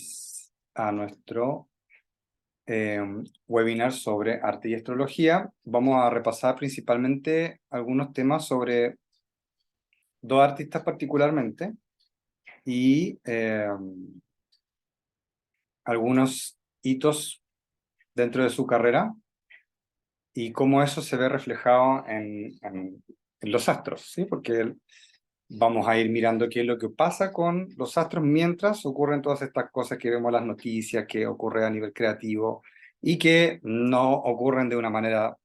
Géminis a nuestro webinar sobre arte y astrología. Vamos a repasar principalmente algunos temas sobre dos artistas particularmente y algunos hitos dentro de su carrera y cómo eso se ve reflejado en los astros, ¿sí? Porque vamos a ir mirando qué es lo que pasa con los astros mientras ocurren todas estas cosas que vemos en las noticias, que ocurre a nivel creativo y que no ocurren de una manera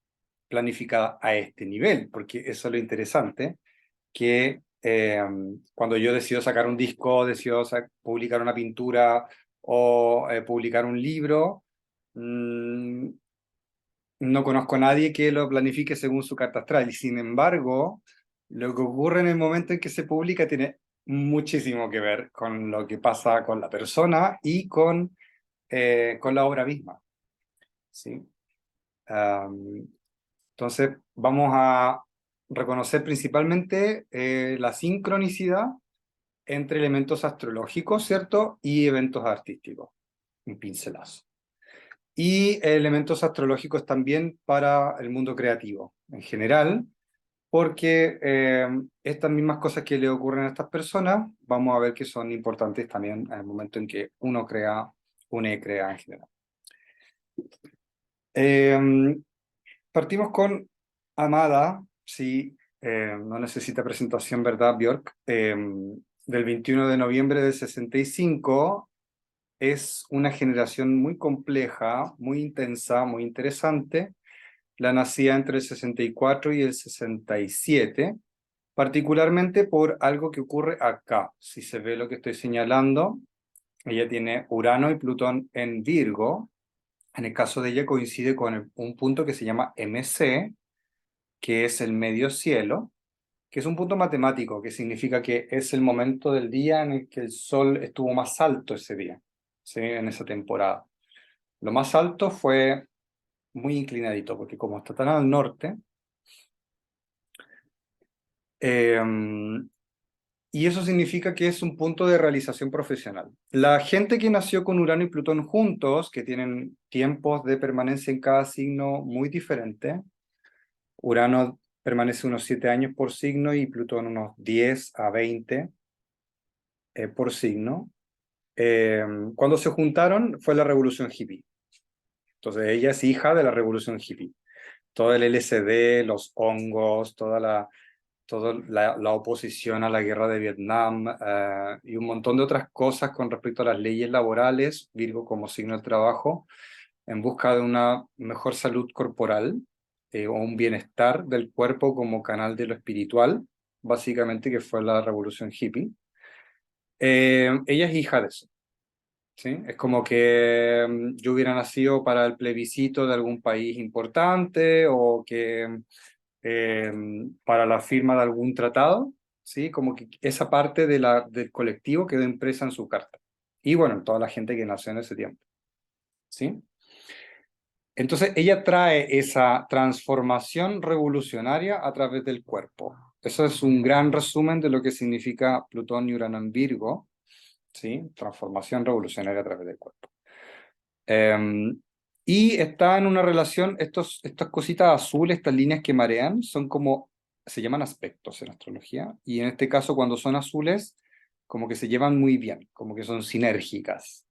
planificada a este nivel, porque eso es lo interesante, que cuando yo decido sacar un disco, decido publicar una pintura o publicar un libro, no conozco a nadie que lo planifique según su carta astral, y sin embargo, lo que ocurre en el momento en que se publica tiene muchísimo que ver con lo que pasa con la persona y con la obra misma, ¿sí? Entonces, vamos a reconocer principalmente la sincronicidad entre elementos astrológicos, ¿cierto? Y eventos artísticos, un pincelazo. Y elementos astrológicos también para el mundo creativo en general, porque estas mismas cosas que le ocurren a estas personas, vamos a ver que son importantes también en el momento en que uno crea en general. Partimos con Amada, sí, no necesita presentación, ¿verdad, Björk? Del 21 de noviembre del 65, es una generación muy compleja, muy intensa, muy interesante. La nacida entre el 64 y el 67, particularmente por algo que ocurre acá. Si se ve lo que estoy señalando, ella tiene Urano y Plutón en Virgo. En el caso de ella coincide con un punto que se llama MC, que es el medio cielo, que es un punto matemático, que significa que es el momento del día en el que el sol estuvo más alto ese día, ¿sí? En esa temporada. Lo más alto fue muy inclinadito, porque como está tan al norte, y eso significa que es un punto de realización profesional. La gente que nació con Urano y Plutón juntos, que tienen tiempos de permanencia en cada signo muy diferentes, Urano permanece unos 7 años por signo y Plutón unos 10 a 20 por signo. Cuando se juntaron fue la revolución hippie. Entonces ella es hija de la revolución hippie. Todo el LSD, los hongos, toda la oposición a la guerra de Vietnam y un montón de otras cosas con respecto a las leyes laborales, Virgo como signo del trabajo, en busca de una mejor salud corporal o un bienestar del cuerpo como canal de lo espiritual, básicamente que fue la revolución hippie. Ella es hija de eso. ¿Sí? Es como que yo hubiera nacido para el plebiscito de algún país importante o que para la firma de algún tratado, ¿sí? Como que esa parte del colectivo quedó impresa en su carta. Y bueno, toda la gente que nació en ese tiempo, ¿sí? Entonces ella trae esa transformación revolucionaria a través del cuerpo. Eso es un gran resumen de lo que significa Plutón y Urano en Virgo, ¿sí? Transformación revolucionaria a través del cuerpo. Y está en una relación, estas cositas azules, estas líneas que marean, son como, se llaman aspectos en astrología, y en este caso cuando son azules, como que se llevan muy bien, como que son sinérgicas.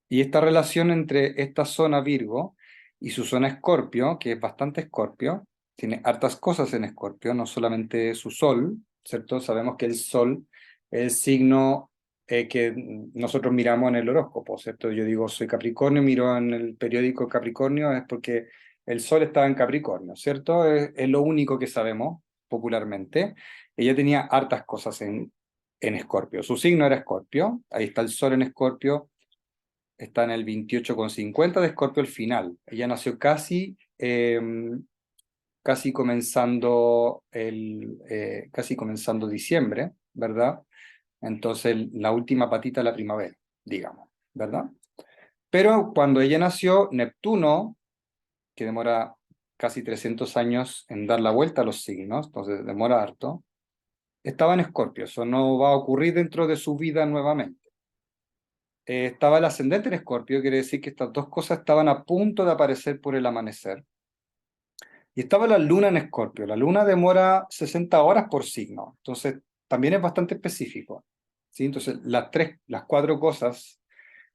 Y esta relación entre esta zona Virgo y su zona Escorpio, que es bastante Escorpio, tiene hartas cosas en Escorpio, no solamente su sol, ¿cierto? Sabemos que el sol es el signo que nosotros miramos en el horóscopo, ¿cierto? Yo digo, soy Capricornio, miro en el periódico Capricornio, es porque el sol está en Capricornio, ¿cierto? Es lo único que sabemos popularmente. Ella tenía hartas cosas en Escorpio. Su signo era Escorpio, ahí está el sol en Escorpio, está en el 28,50 de Escorpio al final. Ella nació casi casi comenzando diciembre, ¿verdad? Entonces la última patita de la primavera, digamos, ¿verdad? Pero cuando ella nació, Neptuno, que demora casi 300 años en dar la vuelta a los signos, entonces demora harto, estaba en Escorpio. Eso no va a ocurrir dentro de su vida nuevamente. estaba el ascendente en Escorpio, quiere decir que estas dos cosas estaban a punto de aparecer por el amanecer. Y estaba la luna en Escorpio. La luna demora 60 horas por signo, entonces también es bastante específico. ¿Sí? Entonces, las cuatro cosas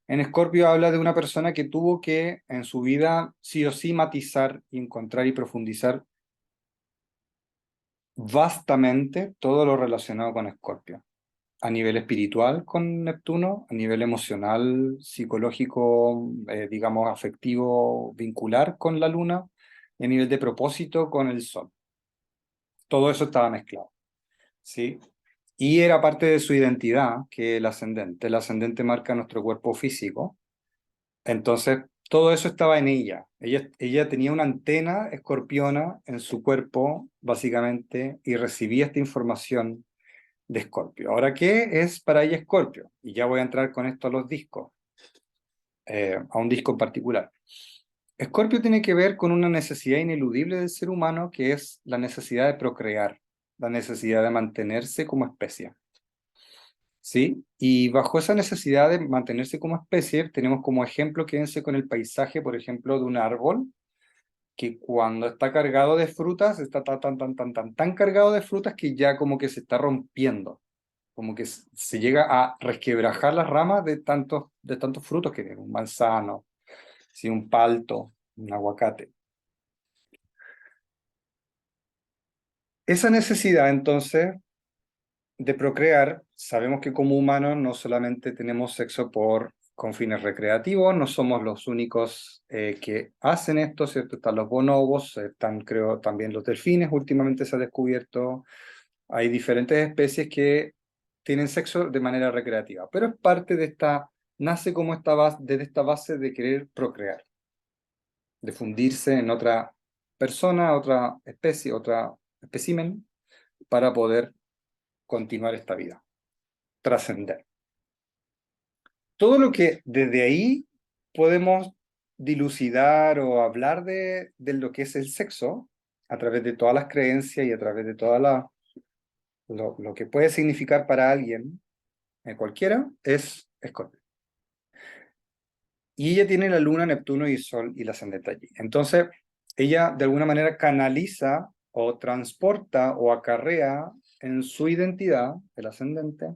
en Escorpio habla de una persona que tuvo que en su vida sí o sí matizar, y encontrar y profundizar vastamente todo lo relacionado con Escorpio. A nivel espiritual con Neptuno, a nivel emocional, psicológico, digamos, afectivo, vincular con la Luna, y a nivel de propósito con el Sol. Todo eso estaba mezclado, ¿sí? Y era parte de su identidad, que el ascendente. El ascendente marca nuestro cuerpo físico. Entonces, todo eso estaba en ella. Ella tenía una antena escorpiona en su cuerpo, básicamente, y recibía esta información de Escorpio. Ahora, ¿qué es para ella Escorpio? Y ya voy a entrar con esto a los discos, a un disco en particular. Escorpio tiene que ver con una necesidad ineludible del ser humano, que es la necesidad de procrear, la necesidad de mantenerse como especie. ¿Sí? Y bajo esa necesidad de mantenerse como especie, tenemos como ejemplo, quédense con el paisaje, por ejemplo, de un árbol, que cuando está cargado de frutas, está tan cargado de frutas que ya como que se está rompiendo, como que se llega a resquebrajar las ramas de tantos frutos que tiene, un manzano, ¿sí? Un palto, un aguacate. Esa necesidad entonces de procrear, sabemos que como humanos no solamente tenemos sexo con fines recreativos, no somos los únicos que hacen esto, ¿cierto? Están los bonobos, están creo también los delfines, últimamente se ha descubierto, hay diferentes especies que tienen sexo de manera recreativa, pero es parte de nace como desde esta base de querer procrear, de fundirse en otra persona, otra especie, otra espécimen, para poder continuar esta vida, trascender. Todo lo que desde ahí podemos dilucidar o hablar de lo que es el sexo, a través de todas las creencias y a través de lo que puede significar para alguien, cualquiera, es Escorpio. Y ella tiene la luna, Neptuno y Sol y la ascendente allí. Entonces, ella de alguna manera canaliza o transporta o acarrea en su identidad, el ascendente,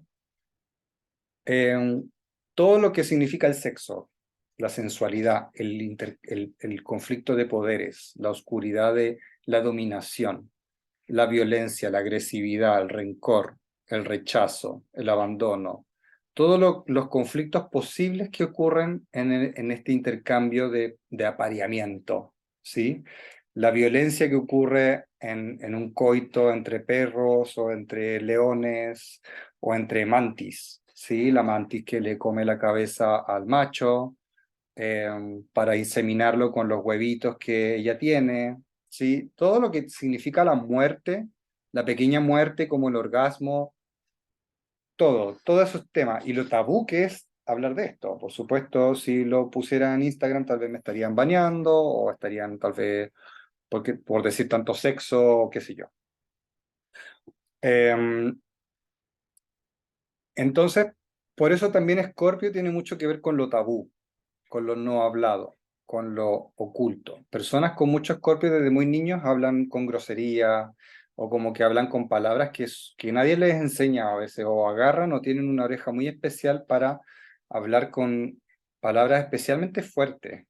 eh, todo lo que significa el sexo, la sensualidad, el conflicto de poderes, la oscuridad de la dominación, la violencia, la agresividad, el rencor, el rechazo, el abandono, todos los conflictos posibles que ocurren en este intercambio de apareamiento, ¿sí? La violencia que ocurre en un coito entre perros o entre leones o entre mantis, ¿sí? La mantis que le come la cabeza al macho eh, para inseminarlo con los huevitos que ella tiene, ¿sí? Todo lo que significa la muerte, la pequeña muerte como el orgasmo, todos esos temas. Y lo tabú que es hablar de esto. Por supuesto, si lo pusiera en Instagram, tal vez me estarían baneando o estarían tal vez, por decir tanto sexo, qué sé yo. Eh, entonces, por eso también Escorpio tiene mucho que ver con lo tabú, con lo no hablado, con lo oculto. Personas con mucho Escorpio desde muy niños hablan con grosería o como que hablan con palabras que nadie les enseña a veces, o agarran o tienen una oreja muy especial para hablar con palabras especialmente fuertes.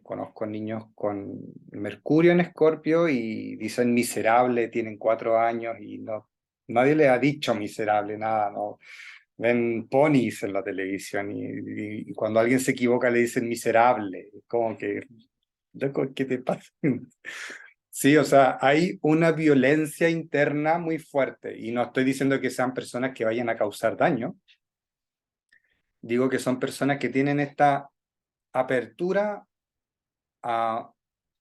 Conozco niños con Mercurio en Escorpio y dicen miserable, tienen 4 años y no, nadie les ha dicho miserable, nada, no ven ponis en la televisión y cuando alguien se equivoca le dicen miserable, como que, loco, ¿qué te pasa? Sí, o sea, hay una violencia interna muy fuerte y no estoy diciendo que sean personas que vayan a causar daño, digo que son personas que tienen esta apertura a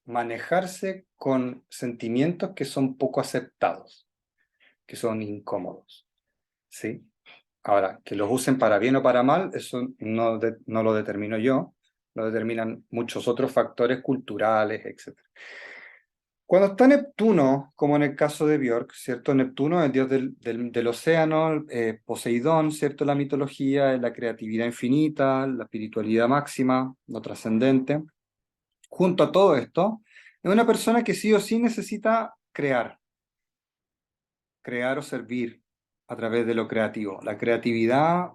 manejarse con sentimientos que son poco aceptados, que son incómodos, ¿sí? Ahora, que los usen para bien o para mal, eso no lo determino yo, lo determinan muchos otros factores culturales, etc. Cuando está Neptuno, como en el caso de Björk, ¿cierto? Neptuno, el dios del océano, Poseidón, ¿cierto? La mitología, la creatividad infinita, la espiritualidad máxima, lo trascendente. Junto a todo esto, es una persona que sí o sí necesita crear o servir a través de lo creativo. La creatividad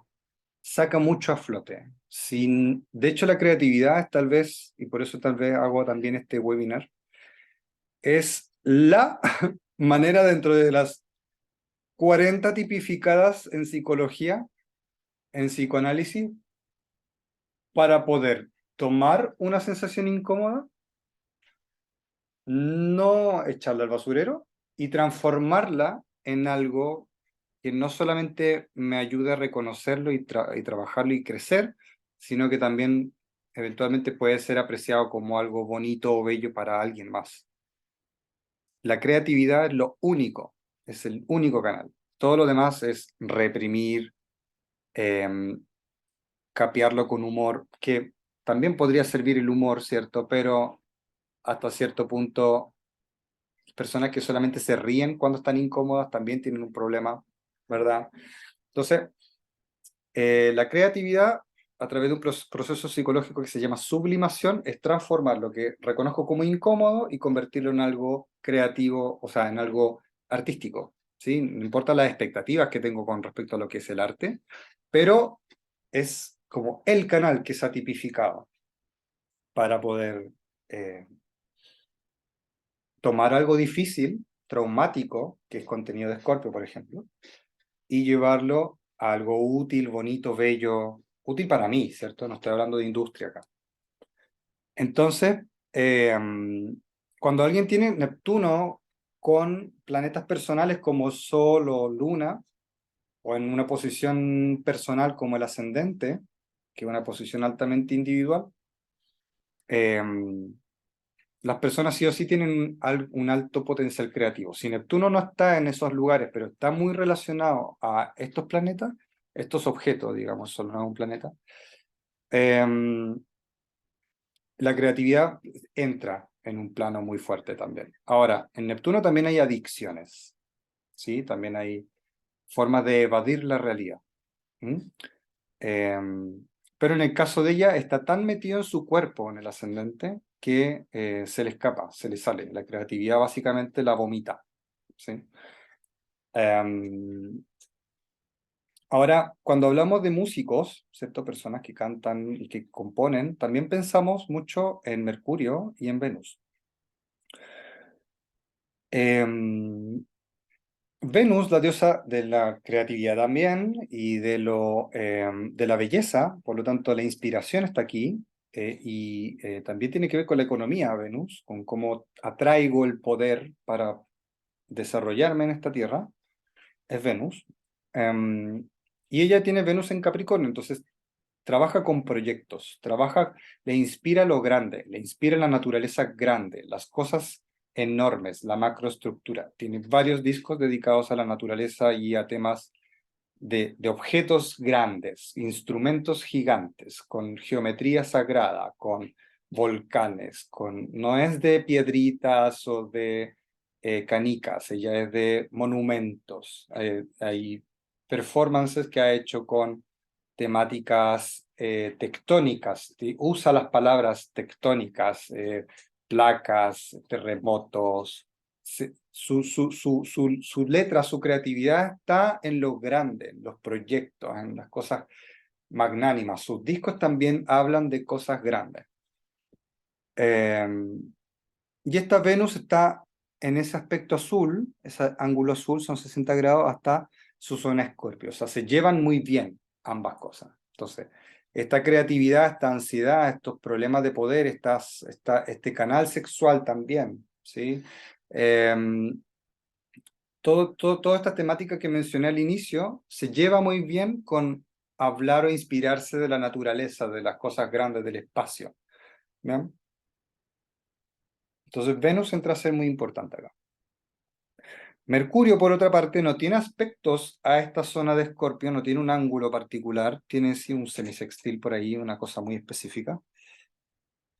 saca mucho a flote. De hecho, la creatividad es tal vez, y por eso tal vez hago también este webinar, es la manera dentro de las 40 tipificadas en psicología, en psicoanálisis, para poder tomar una sensación incómoda, no echarla al basurero y transformarla en algo que no solamente me ayude a reconocerlo y trabajarlo y crecer, sino que también eventualmente puede ser apreciado como algo bonito o bello para alguien más. La creatividad es lo único, es el único canal. Todo lo demás es reprimir, eh, capearlo con humor, que también podría servir el humor, ¿cierto? Pero hasta cierto punto, personas que solamente se ríen cuando están incómodas también tienen un problema, ¿verdad? Entonces, la creatividad, a través de un proceso psicológico que se llama sublimación, es transformar lo que reconozco como incómodo y convertirlo en algo creativo, o sea, en algo artístico, ¿sí? No importa las expectativas que tengo con respecto a lo que es el arte, pero es como el canal que se ha tipificado para poder eh, tomar algo difícil, traumático, que es contenido de Scorpio, por ejemplo, y llevarlo a algo útil, bonito, bello, útil para mí, ¿cierto? No estoy hablando de industria acá. Entonces, eh, cuando alguien tiene Neptuno con planetas personales como Sol o Luna, o en una posición personal como el ascendente, que es una posición altamente individual, eh, las personas sí o sí tienen un alto potencial creativo. Si Neptuno no está en esos lugares, pero está muy relacionado a estos planetas, estos objetos, digamos, solo no es un planeta, eh, la creatividad entra en un plano muy fuerte también. Ahora, en Neptuno también hay adicciones, ¿sí? También hay formas de evadir la realidad. ¿Mm? Eh, pero en el caso de ella está tan metido en su cuerpo, en el ascendente, que se le escapa, se le sale. La creatividad básicamente la vomita. ¿Sí? Eh, Ahora, cuando hablamos de músicos, ¿cierto? Personas que cantan y que componen, también pensamos mucho en Mercurio y en Venus. Eh, Venus, la diosa de la creatividad también y de la belleza, por lo tanto la inspiración está aquí y también tiene que ver con la economía, Venus, con cómo atraigo el poder para desarrollarme en esta tierra, es Venus. Em, y ella tiene Venus en Capricornio, entonces trabaja con proyectos, le inspira lo grande, le inspira la naturaleza grande, las cosas enormes, la macroestructura. Tiene varios discos dedicados a la naturaleza y a temas de objetos grandes, instrumentos gigantes, con geometría sagrada, con volcanes, no es de piedritas o de canicas, ella es de monumentos. Hay performances que ha hecho con temáticas tectónicas, usa las palabras tectónicas, placas, terremotos. Su letra, su creatividad está en lo grande, en los proyectos, en las cosas magnánimas. Sus discos también hablan de cosas grandes. Eh, y esta Venus está en ese aspecto azul, ese ángulo azul son 60 grados hasta su zona Escorpio. O sea, se llevan muy bien ambas cosas. Entonces, esta creatividad, esta ansiedad, estos problemas de poder, este canal sexual también, ¿sí? Eh, toda esta temática que mencioné al inicio se lleva muy bien con hablar o inspirarse de la naturaleza, de las cosas grandes, del espacio. ¿Bien? Entonces Venus entra a ser muy importante acá. Mercurio, por otra parte, no tiene aspectos a esta zona de Escorpio, no tiene un ángulo particular, tiene sí un semisextil por ahí, una cosa muy específica.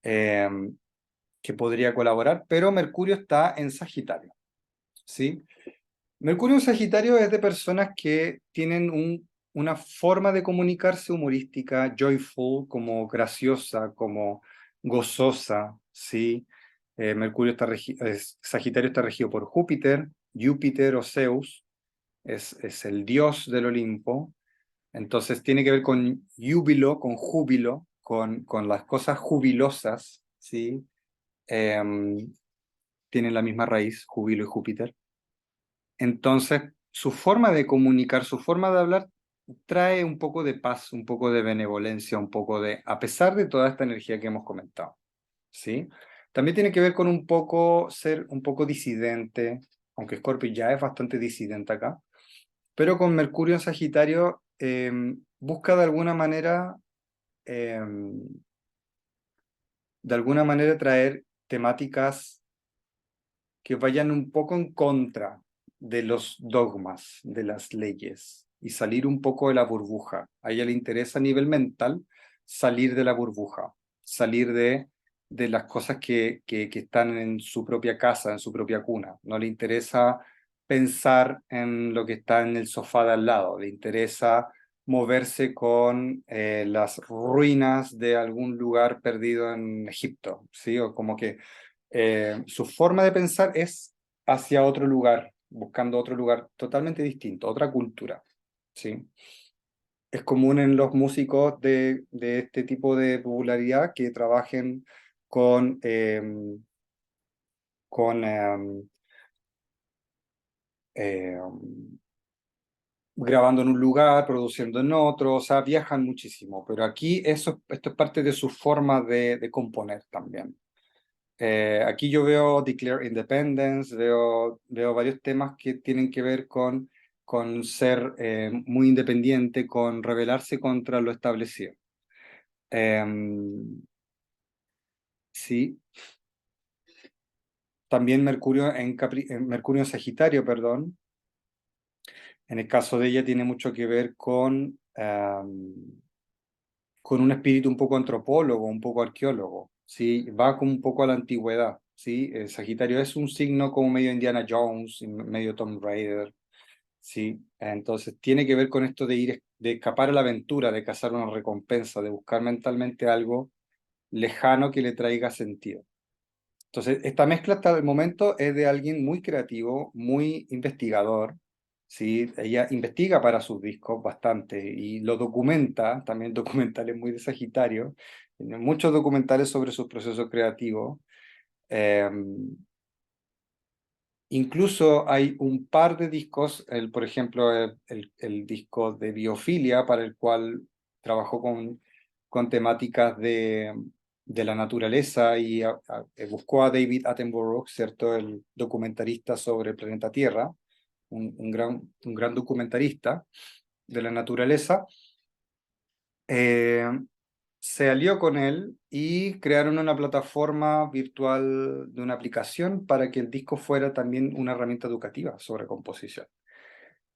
Eh, que podría colaborar, pero Mercurio está en Sagitario, ¿sí? Mercurio en Sagitario es de personas que tienen una forma de comunicarse humorística, joyful, como graciosa, como gozosa, ¿sí? Mercurio Sagitario está regido por Júpiter, Júpiter o Zeus, es el dios del Olimpo, entonces tiene que ver con júbilo, con las cosas jubilosas, ¿sí? Em, Tienen la misma raíz, júbilo y Júpiter. Entonces, su forma de comunicar, su forma de hablar, trae un poco de paz, un poco de benevolencia, un poco de, a pesar de toda esta energía que hemos comentado, ¿sí? También tiene que ver con un poco ser un poco disidente, aunque Scorpio ya es bastante disidente acá, pero con Mercurio en Sagitario busca de alguna manera traer temáticas que vayan un poco en contra de los dogmas, de las leyes, y salir un poco de la burbuja. A ella le interesa a nivel mental salir de la burbuja, salir de las cosas que están en su propia casa, en su propia cuna. No le interesa pensar en lo que está en el sofá de al lado, le interesa moverse con las ruinas de algún lugar perdido en Egipto, ¿sí? O como que su forma de pensar es hacia otro lugar, buscando otro lugar totalmente distinto, otra cultura, ¿sí? Es común en los músicos de este tipo de popularidad que trabajen con, con eh, grabando en un lugar, produciendo en otro, o sea, viajan muchísimo, pero aquí esto es parte de su forma de componer también. Aquí yo veo Declare Independence, veo varios temas que tienen que ver con ser muy independiente, con rebelarse contra lo establecido. Sí, también Mercurio en Sagitario, perdón. En el caso de ella tiene mucho que ver con un espíritu un poco antropólogo, un poco arqueólogo, ¿sí? Va como un poco a la antigüedad, ¿sí? Sagitario es un signo como medio Indiana Jones, medio Tomb Raider, ¿sí? Entonces tiene que ver con esto de escapar a la aventura, de cazar una recompensa, de buscar mentalmente algo lejano que le traiga sentido. Entonces, esta mezcla hasta el momento es de alguien muy creativo, muy investigador, ¿sí? Ella investiga para sus discos bastante y lo documenta, también documentales muy de Sagitario, tiene muchos documentales sobre sus procesos creativos. Eh, Incluso hay un par de discos, por ejemplo, el disco de Biofilia, para el cual trabajó con temáticas de la naturaleza y buscó a David Attenborough, ¿cierto? El documentarista sobre el planeta Tierra, un gran documentarista de la naturaleza. Eh, Se alió con él y crearon una plataforma virtual de una aplicación para que el disco fuera también una herramienta educativa sobre composición.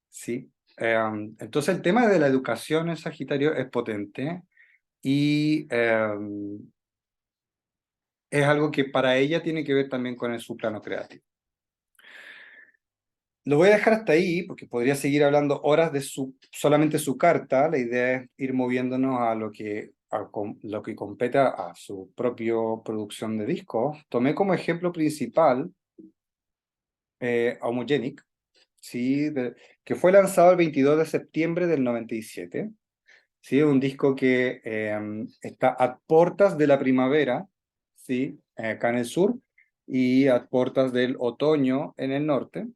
¿Sí? Entonces el tema de la educación en Sagitario es potente y es algo que para ella tiene que ver también con su plano creativo. Lo voy a dejar hasta ahí porque podría seguir hablando horas de solamente su carta. La idea es ir moviéndonos a lo que compete a su propia producción de discos. Tomé como ejemplo principal Homogenic, ¿sí? Que fue lanzado el 22 de septiembre del 97. ¿Sí? Un disco que está a puertas de la primavera, ¿sí? Acá en el sur, y a puertas del otoño en el norte.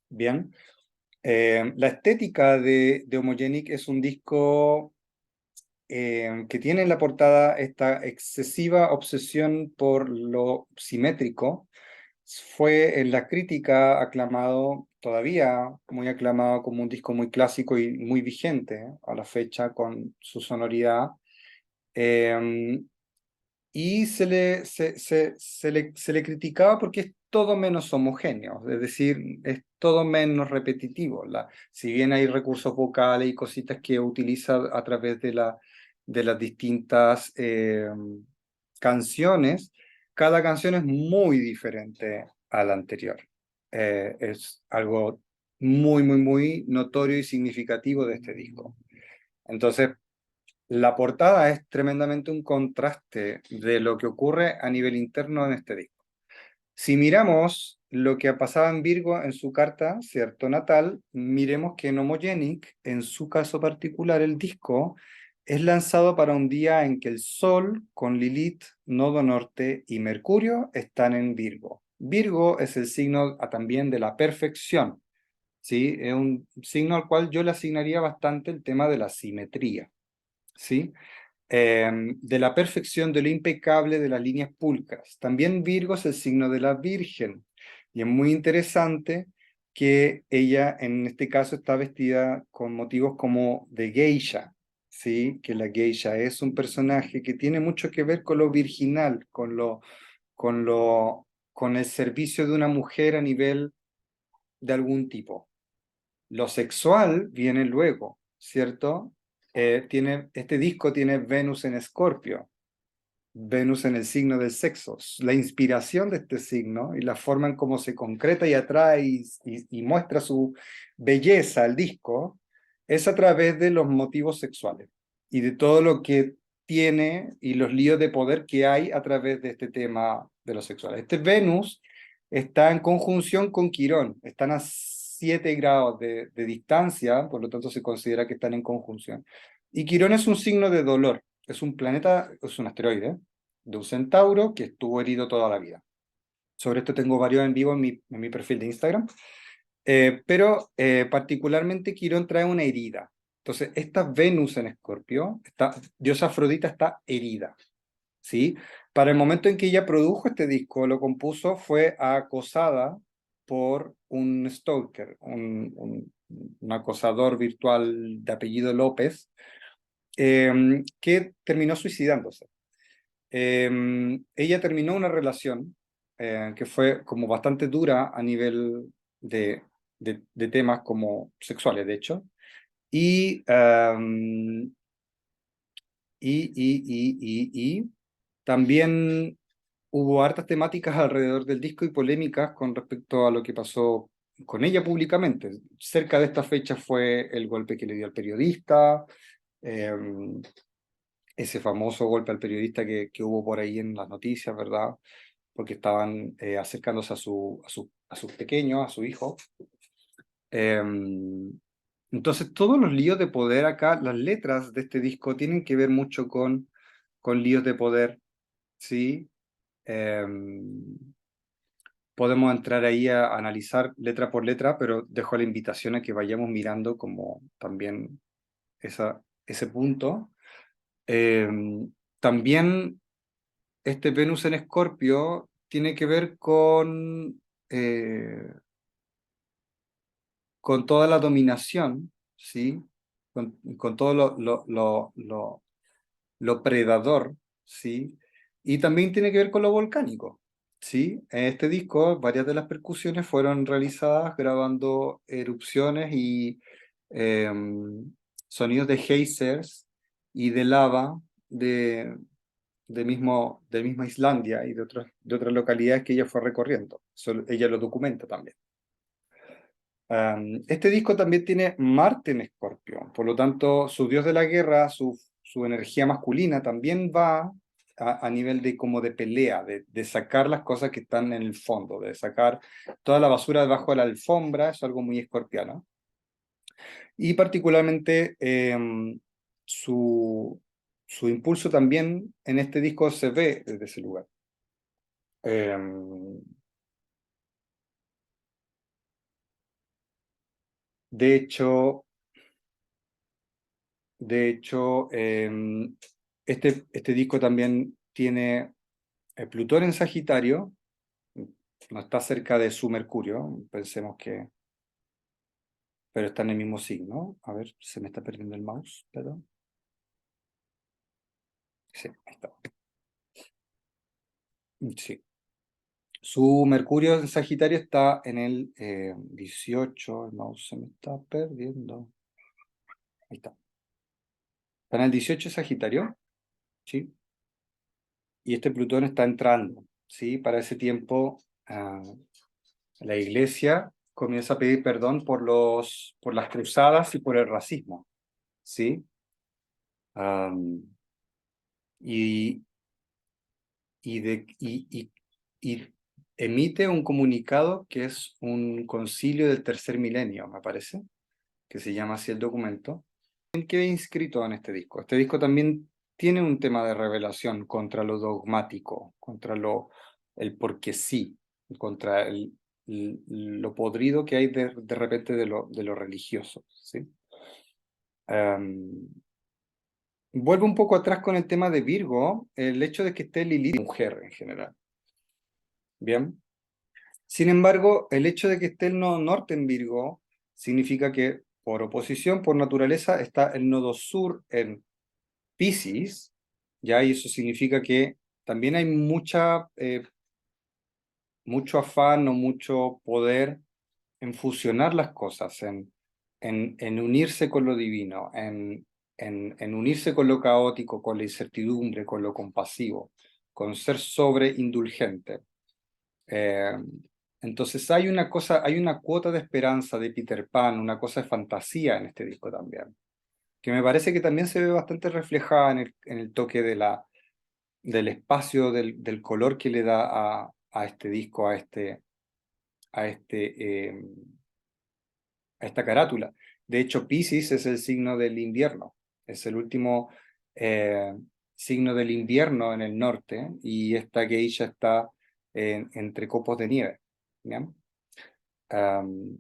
Bien. La estética de Homogenic es un disco que tiene en la portada esta excesiva obsesión por lo simétrico. Fue en la crítica aclamado, todavía muy aclamado como un disco muy clásico y muy vigente a la fecha con su sonoridad. Eh, y se le criticaba porque es todo menos homogéneo, es decir, es todo menos repetitivo. Si bien hay recursos vocales y cositas que utiliza a través de las distintas canciones, cada canción es muy diferente a la anterior. Es algo muy, muy, muy notorio y significativo de este disco. Entonces, la portada es tremendamente un contraste de lo que ocurre a nivel interno en este disco. Si miramos lo que pasaba en Virgo en su carta, ¿cierto? Natal, miremos que en Homogenic, en su caso particular, el disco es lanzado para un día en que el Sol con Lilith, Nodo Norte y Mercurio están en Virgo. Virgo es el signo también de la perfección, ¿sí? Es un signo al cual yo le asignaría bastante el tema de la simetría, ¿sí? De la perfección, de lo impecable, de las líneas pulcras. También Virgo es el signo de la Virgen, y es muy interesante que ella en este caso está vestida con motivos como de geisha, ¿sí? Que la geisha es un personaje que tiene mucho que ver con lo virginal, con el servicio de una mujer a nivel de algún tipo. Lo sexual viene luego, ¿cierto? Este disco tiene Venus en Escorpio, Venus en el signo del sexo. La inspiración de este signo y la forma en cómo se concreta y atrae y muestra su belleza al disco es a través de los motivos sexuales y de todo lo que tiene y los líos de poder que hay a través de este tema de lo sexual. Este Venus está en conjunción con Quirón, están a 7 grados de distancia, por lo tanto se considera que están en conjunción. Y Quirón es un signo de dolor, es un planeta, es un asteroide de un centauro que estuvo herido toda la vida. Sobre esto tengo varios en vivo en mi perfil de Instagram. Pero particularmente Quirón trae una herida. Entonces, esta Venus en Escorpio, esta diosa Afrodita está herida, ¿sí? Para el momento en que ella produjo este disco, lo compuso, fue acosada por un stalker, un acosador virtual de apellido López, que terminó suicidándose. Ella terminó una relación que fue como bastante dura a nivel de, de temas como sexuales, de hecho, y, y también hubo hartas temáticas alrededor del disco y polémicas con respecto a lo que pasó con ella públicamente. Cerca de esta fecha fue el golpe que le dio al periodista, ese famoso golpe al periodista que hubo por ahí en las noticias, ¿verdad? Porque estaban acercándose a sus pequeños, a su hijo. Eh, entonces, todos los líos de poder acá, las letras de este disco tienen que ver mucho con líos de poder, ¿sí? Eh, Podemos entrar ahí a analizar letra por letra, pero dejo la invitación a que vayamos mirando como también ese punto. Eh, También este Venus en Escorpio tiene que ver con toda la dominación, ¿sí? Con todo lo predador, ¿sí? Y también tiene que ver con lo volcánico, ¿sí? En este disco, varias de las percusiones fueron realizadas grabando erupciones y sonidos de geysers y de lava de, de misma Islandia y de otras localidades que ella fue recorriendo. Ella lo documenta también. Este disco también tiene Marte en Escorpio, por lo tanto, su dios de la guerra, su energía masculina también va a nivel de como de pelea, de sacar las cosas que están en el fondo, de sacar toda la basura debajo de la alfombra, es algo muy escorpiano. Y particularmente su impulso también en este disco se ve desde ese lugar. Em, de hecho, este disco también tiene Plutón en Sagitario, no está cerca de su Mercurio, pensemos que, pero está en el mismo signo. A ver, se me está perdiendo el mouse, perdón. Sí, ahí está. Sí. Su Mercurio en Sagitario está en el 18, el mouse se me está perdiendo. Ahí está. Está en el 18 Sagitario, ¿sí? Y este Plutón está entrando. ¿sí? Para ese tiempo, la iglesia comienza a pedir perdón por las cruzadas y por el racismo, ¿sí? Am, y, y emite un comunicado que es un concilio del tercer milenio, me parece, que se llama así el documento. ¿En qué inscrito en este disco? Este disco también tiene un tema de revelación contra lo dogmático, contra el porque sí, contra lo podrido que hay de repente de lo religioso, ¿sí? Em, Vuelvo un poco atrás con el tema de Virgo, el hecho de que esté Lilith mujer en general. Bien. Sin embargo, el hecho de que esté el nodo norte en Virgo significa que, por oposición, por naturaleza, está el nodo sur en Piscis, ya, y eso significa que también hay mucho afán o mucho poder en fusionar las cosas, en unirse con lo divino, en unirse con lo caótico, con la incertidumbre, con lo compasivo, con ser sobreindulgente. Eh, entonces hay una cuota de esperanza de Peter Pan, una cosa de fantasía en este disco también, que me parece que también se ve bastante reflejada en el toque del espacio, del color que le da a este disco, a este, eh, a esta carátula. De hecho, Piscis es el signo del invierno, es el último eh, signo del invierno en el norte, y esta geisha está entre copos de nieve. ¿Ya? Am,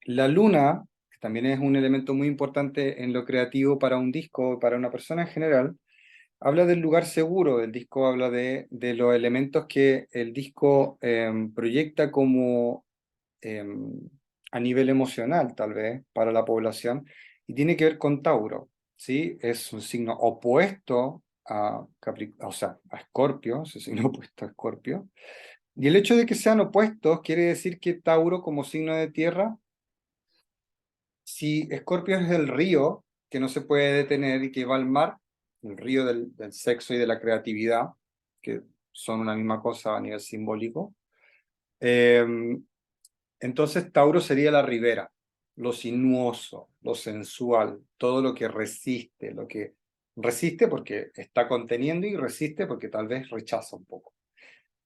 la luna, que también es un elemento muy importante en lo creativo para un disco, para una persona en general, habla del lugar seguro. El disco habla de los elementos que el disco proyecta como em, a nivel emocional, tal vez, para la población, y tiene que ver con Tauro, ¿sí? Es un signo opuesto o sea, a Escorpio, es un signo opuesto a Escorpio. Y el hecho de que sean opuestos quiere decir que Tauro, como signo de tierra, si Escorpio es el río que no se puede detener y que va al mar, el río del sexo y de la creatividad, que son una misma cosa a nivel simbólico, eh, entonces Tauro sería la ribera, lo sinuoso, lo sensual, todo lo que resiste, lo que resiste porque está conteniendo y resiste porque tal vez rechaza un poco.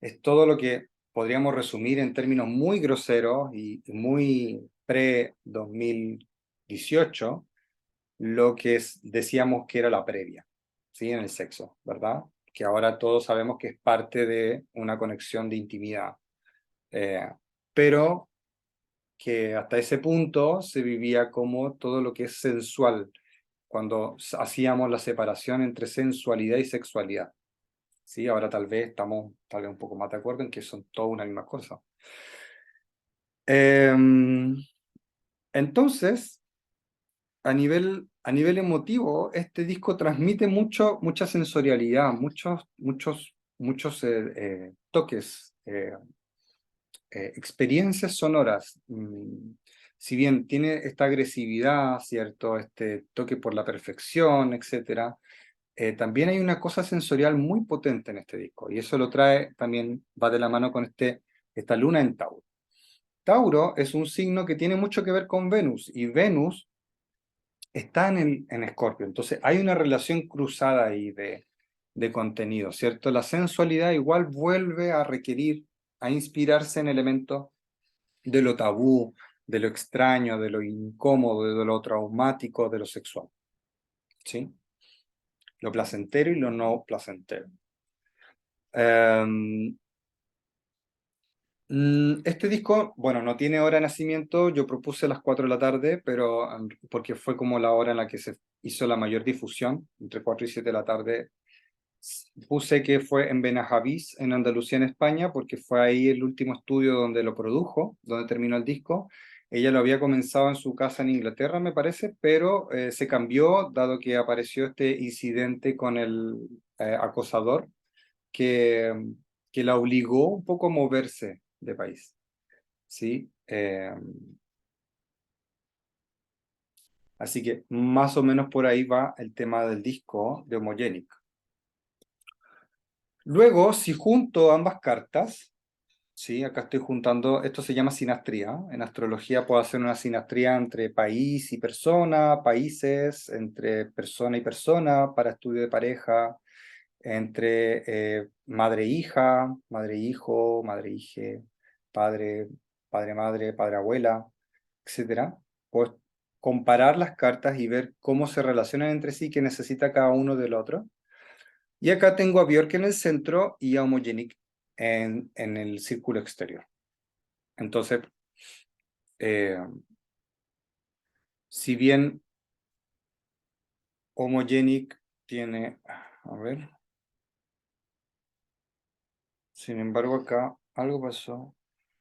Es todo lo que podríamos resumir en términos muy groseros y muy pre-2018, lo que decíamos que era la previa, ¿sí? En el sexo, ¿verdad? Que ahora todos sabemos que es parte de una conexión de intimidad. Eh, pero que hasta ese punto se vivía como todo lo que es sensual, cuando hacíamos la separación entre sensualidad y sexualidad. ¿Sí? Ahora tal vez estamos tal vez un poco más de acuerdo en que son toda una misma cosa. Em, entonces, a nivel emotivo, este disco transmite mucha sensorialidad, muchos toques, experiencias sonoras. Si bien tiene esta agresividad, ¿cierto? Este toque por la perfección, etcétera, también hay una cosa sensorial muy potente en este disco, y eso lo trae también, va de la mano con esta luna en Tauro. Tauro es un signo que tiene mucho que ver con Venus, y Venus está en Escorpio, entonces hay una relación cruzada ahí de contenido, ¿cierto? La sensualidad igual vuelve a requerir, a inspirarse en elementos de lo tabú, de lo extraño, de lo incómodo, de lo traumático, de lo sexual, ¿sí? Lo placentero y lo no placentero. Em, Este disco, bueno, no tiene hora de nacimiento, yo propuse a las 4 de la tarde, pero porque fue como la hora en la que se hizo la mayor difusión, entre 4 y 7 de la tarde. Puse que fue en Benajavís, en Andalucía, en España, porque fue ahí el último estudio donde lo produjo, donde terminó el disco. Ella lo había comenzado en su casa en Inglaterra, me parece, pero se cambió dado que apareció este incidente con el acosador que, que la obligó un poco a moverse de país, ¿sí? Así que más o menos por ahí va el tema del disco de Homogenic. Luego, si junto ambas cartas, ¿sí? Acá estoy juntando, esto se llama sinastría. En astrología puedo hacer una sinastría entre país y persona, países, entre persona y persona, para estudio de pareja, entre madre e hija, madre e hijo, madre e hije, padre, padre madre, padre abuela, etcétera. Puedo comparar las cartas y ver cómo se relacionan entre sí, qué necesita cada uno del otro. Y acá tengo a Björk en el centro y a Homogenic en el círculo exterior. Entonces, eh, si bien Homogenic tiene, a ver, sin embargo acá algo pasó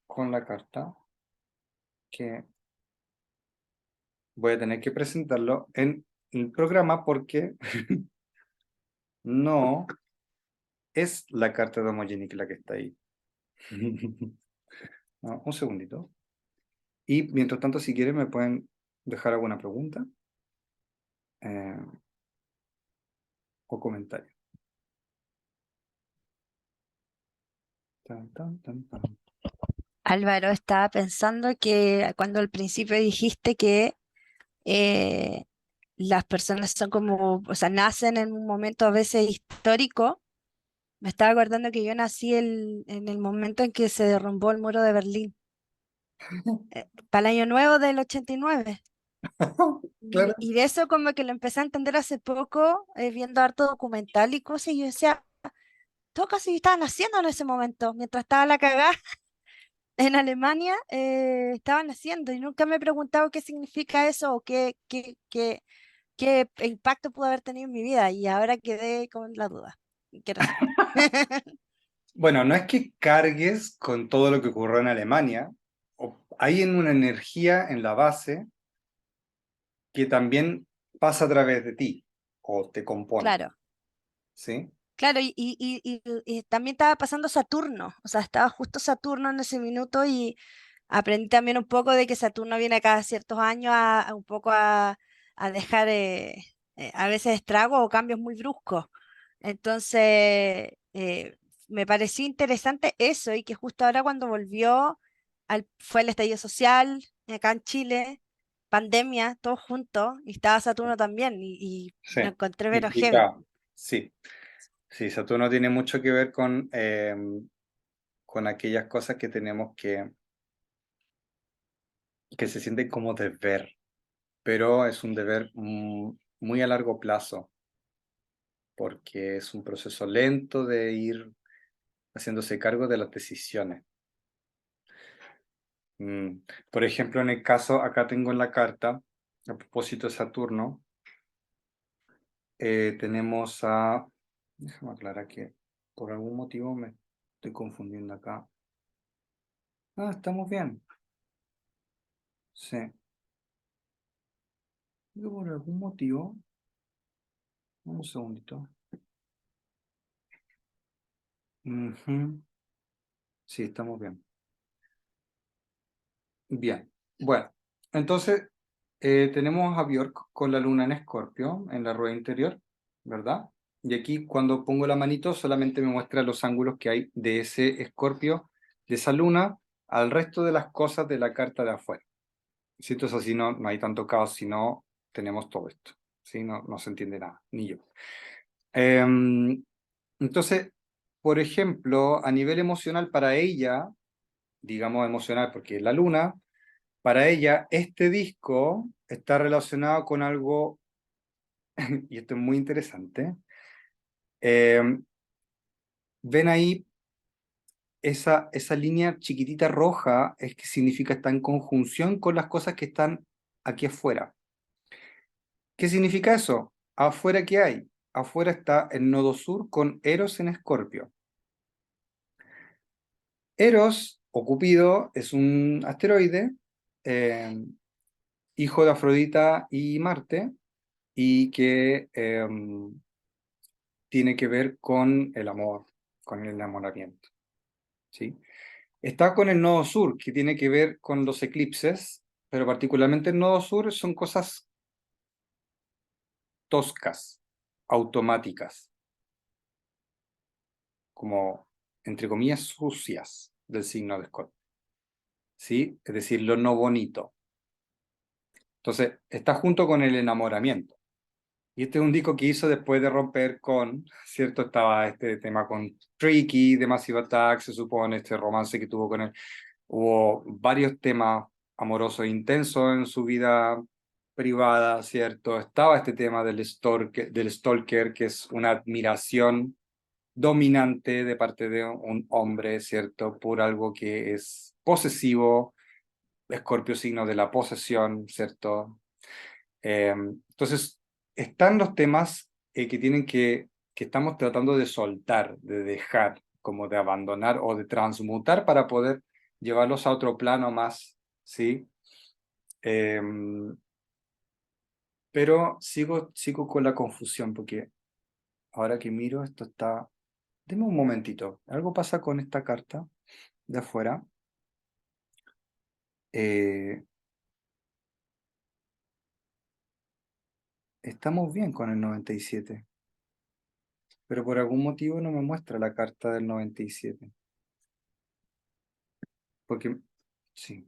con la carta que voy a tener que presentarlo en el programa porque no es la carta de Homogenic la que está ahí. No, un segundito. Y mientras tanto, si quieren, me pueden dejar alguna pregunta eh, o comentario. Tan, tan, tan, tan. Álvaro, estaba pensando que cuando al principio dijiste que eh, las personas son como, o sea, nacen en un momento a veces histórico, me estaba acordando que yo nací en el momento en que se derrumbó el muro de Berlín, para el año nuevo del 89. Claro. Y de eso como que lo empecé a entender hace poco, viendo harto documental y cosas, y yo decía, todo casi estaban haciendo en ese momento, mientras estaba la cagada en Alemania, estaban haciendo, y nunca me he preguntado qué significa eso o qué impacto pudo haber tenido en mi vida, y ahora quedé con la duda. Quiero saber. Bueno, no es que cargues con todo lo que ocurrió en Alemania, hay en una energía en la base que también pasa a través de ti o te compone, Claro. ¿sí? Claro, y también estaba pasando Saturno, o sea, estaba justo Saturno en ese minuto y aprendí también un poco de que Saturno viene cada ciertos años a un poco a dejar a veces estragos o cambios muy bruscos. Entonces, me pareció interesante eso y que justo ahora cuando volvió, fue el estallido social acá en Chile, pandemia, todos juntos, y estaba Saturno también Sí, y lo encontré pero heavy. implica, sí, sí, Saturno tiene mucho que ver con aquellas cosas que tenemos que se sienten como deber, pero es un deber muy a largo plazo, porque es un proceso lento de ir haciéndose cargo de las decisiones. Mm, Por ejemplo, en el caso, acá tengo en la carta, a propósito de Saturno, tenemos a, déjame aclarar que por algún motivo me estoy confundiendo acá. Ah, estamos bien. Sí. Yo por algún motivo, un segundito. Ujú. Sí, estamos bien. Bien. Bueno, entonces tenemos a Björk con la luna en Escorpio en la rueda interior, ¿verdad? Y aquí cuando pongo la manito solamente me muestra los ángulos que hay de ese Escorpio, de esa luna, al resto de las cosas de la carta de afuera. Si esto es así, no hay tanto caos, sino tenemos todo esto. ¿Sí? No se entiende nada, ni yo. Em, entonces, por ejemplo, a nivel emocional para ella, digamos emocional, porque la luna, para ella, este disco está relacionado con algo, y esto es muy interesante. em, Ven ahí esa línea chiquitita roja, es que significa está en conjunción con las cosas que están aquí afuera. ¿Qué significa eso? ¿Afuera qué hay? Afuera está el nodo sur con Eros en Escorpio. Eros o Cupido es un asteroide, eh, hijo de Afrodita y Marte, y que tiene que ver con el amor, con el enamoramiento. ¿Sí? Está con el nodo sur, que tiene que ver con los eclipses, pero particularmente el nodo sur son cosas toscas, automáticas, como, entre comillas, sucias del signo de Escorpio, ¿sí? Es decir, lo no bonito. Entonces, está junto con el enamoramiento. Y este es un disco que hizo después de romper con, ¿cierto? Estaba este tema con Tricky, de Massive Attack, se supone, este romance que tuvo con él. Hubo varios temas amorosos intensos en su vida privada, ¿cierto? Estaba este tema del stalker, que es una admiración dominante de parte de un hombre, ¿cierto? Por algo que es posesivo, Escorpio signo de la posesión, ¿cierto? Entonces, están los temas que estamos tratando de soltar, de dejar, como de abandonar o de transmutar para poder llevarlos a otro plano más, ¿sí? Pero sigo con la confusión, porque ahora que miro, esto está... Deme un momentito, algo pasa con esta carta de afuera. Eh, Estamos bien con el 97, pero por algún motivo no me muestra la carta del 97. Porque, sí.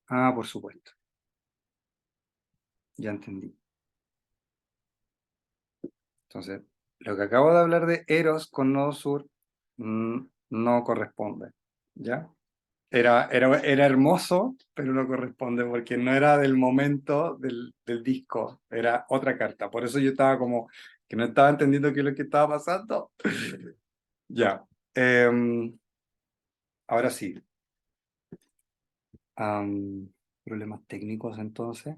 Ah, por supuesto, ya entendí. Entonces, lo que acabo de hablar de Eros con Nodo Sur no corresponde, ¿ya? Era hermoso, pero no corresponde porque no era del momento del disco, era otra carta. Por eso yo estaba como que no estaba entendiendo qué es lo que estaba pasando. Ya. Ahora sí. Problemas técnicos entonces,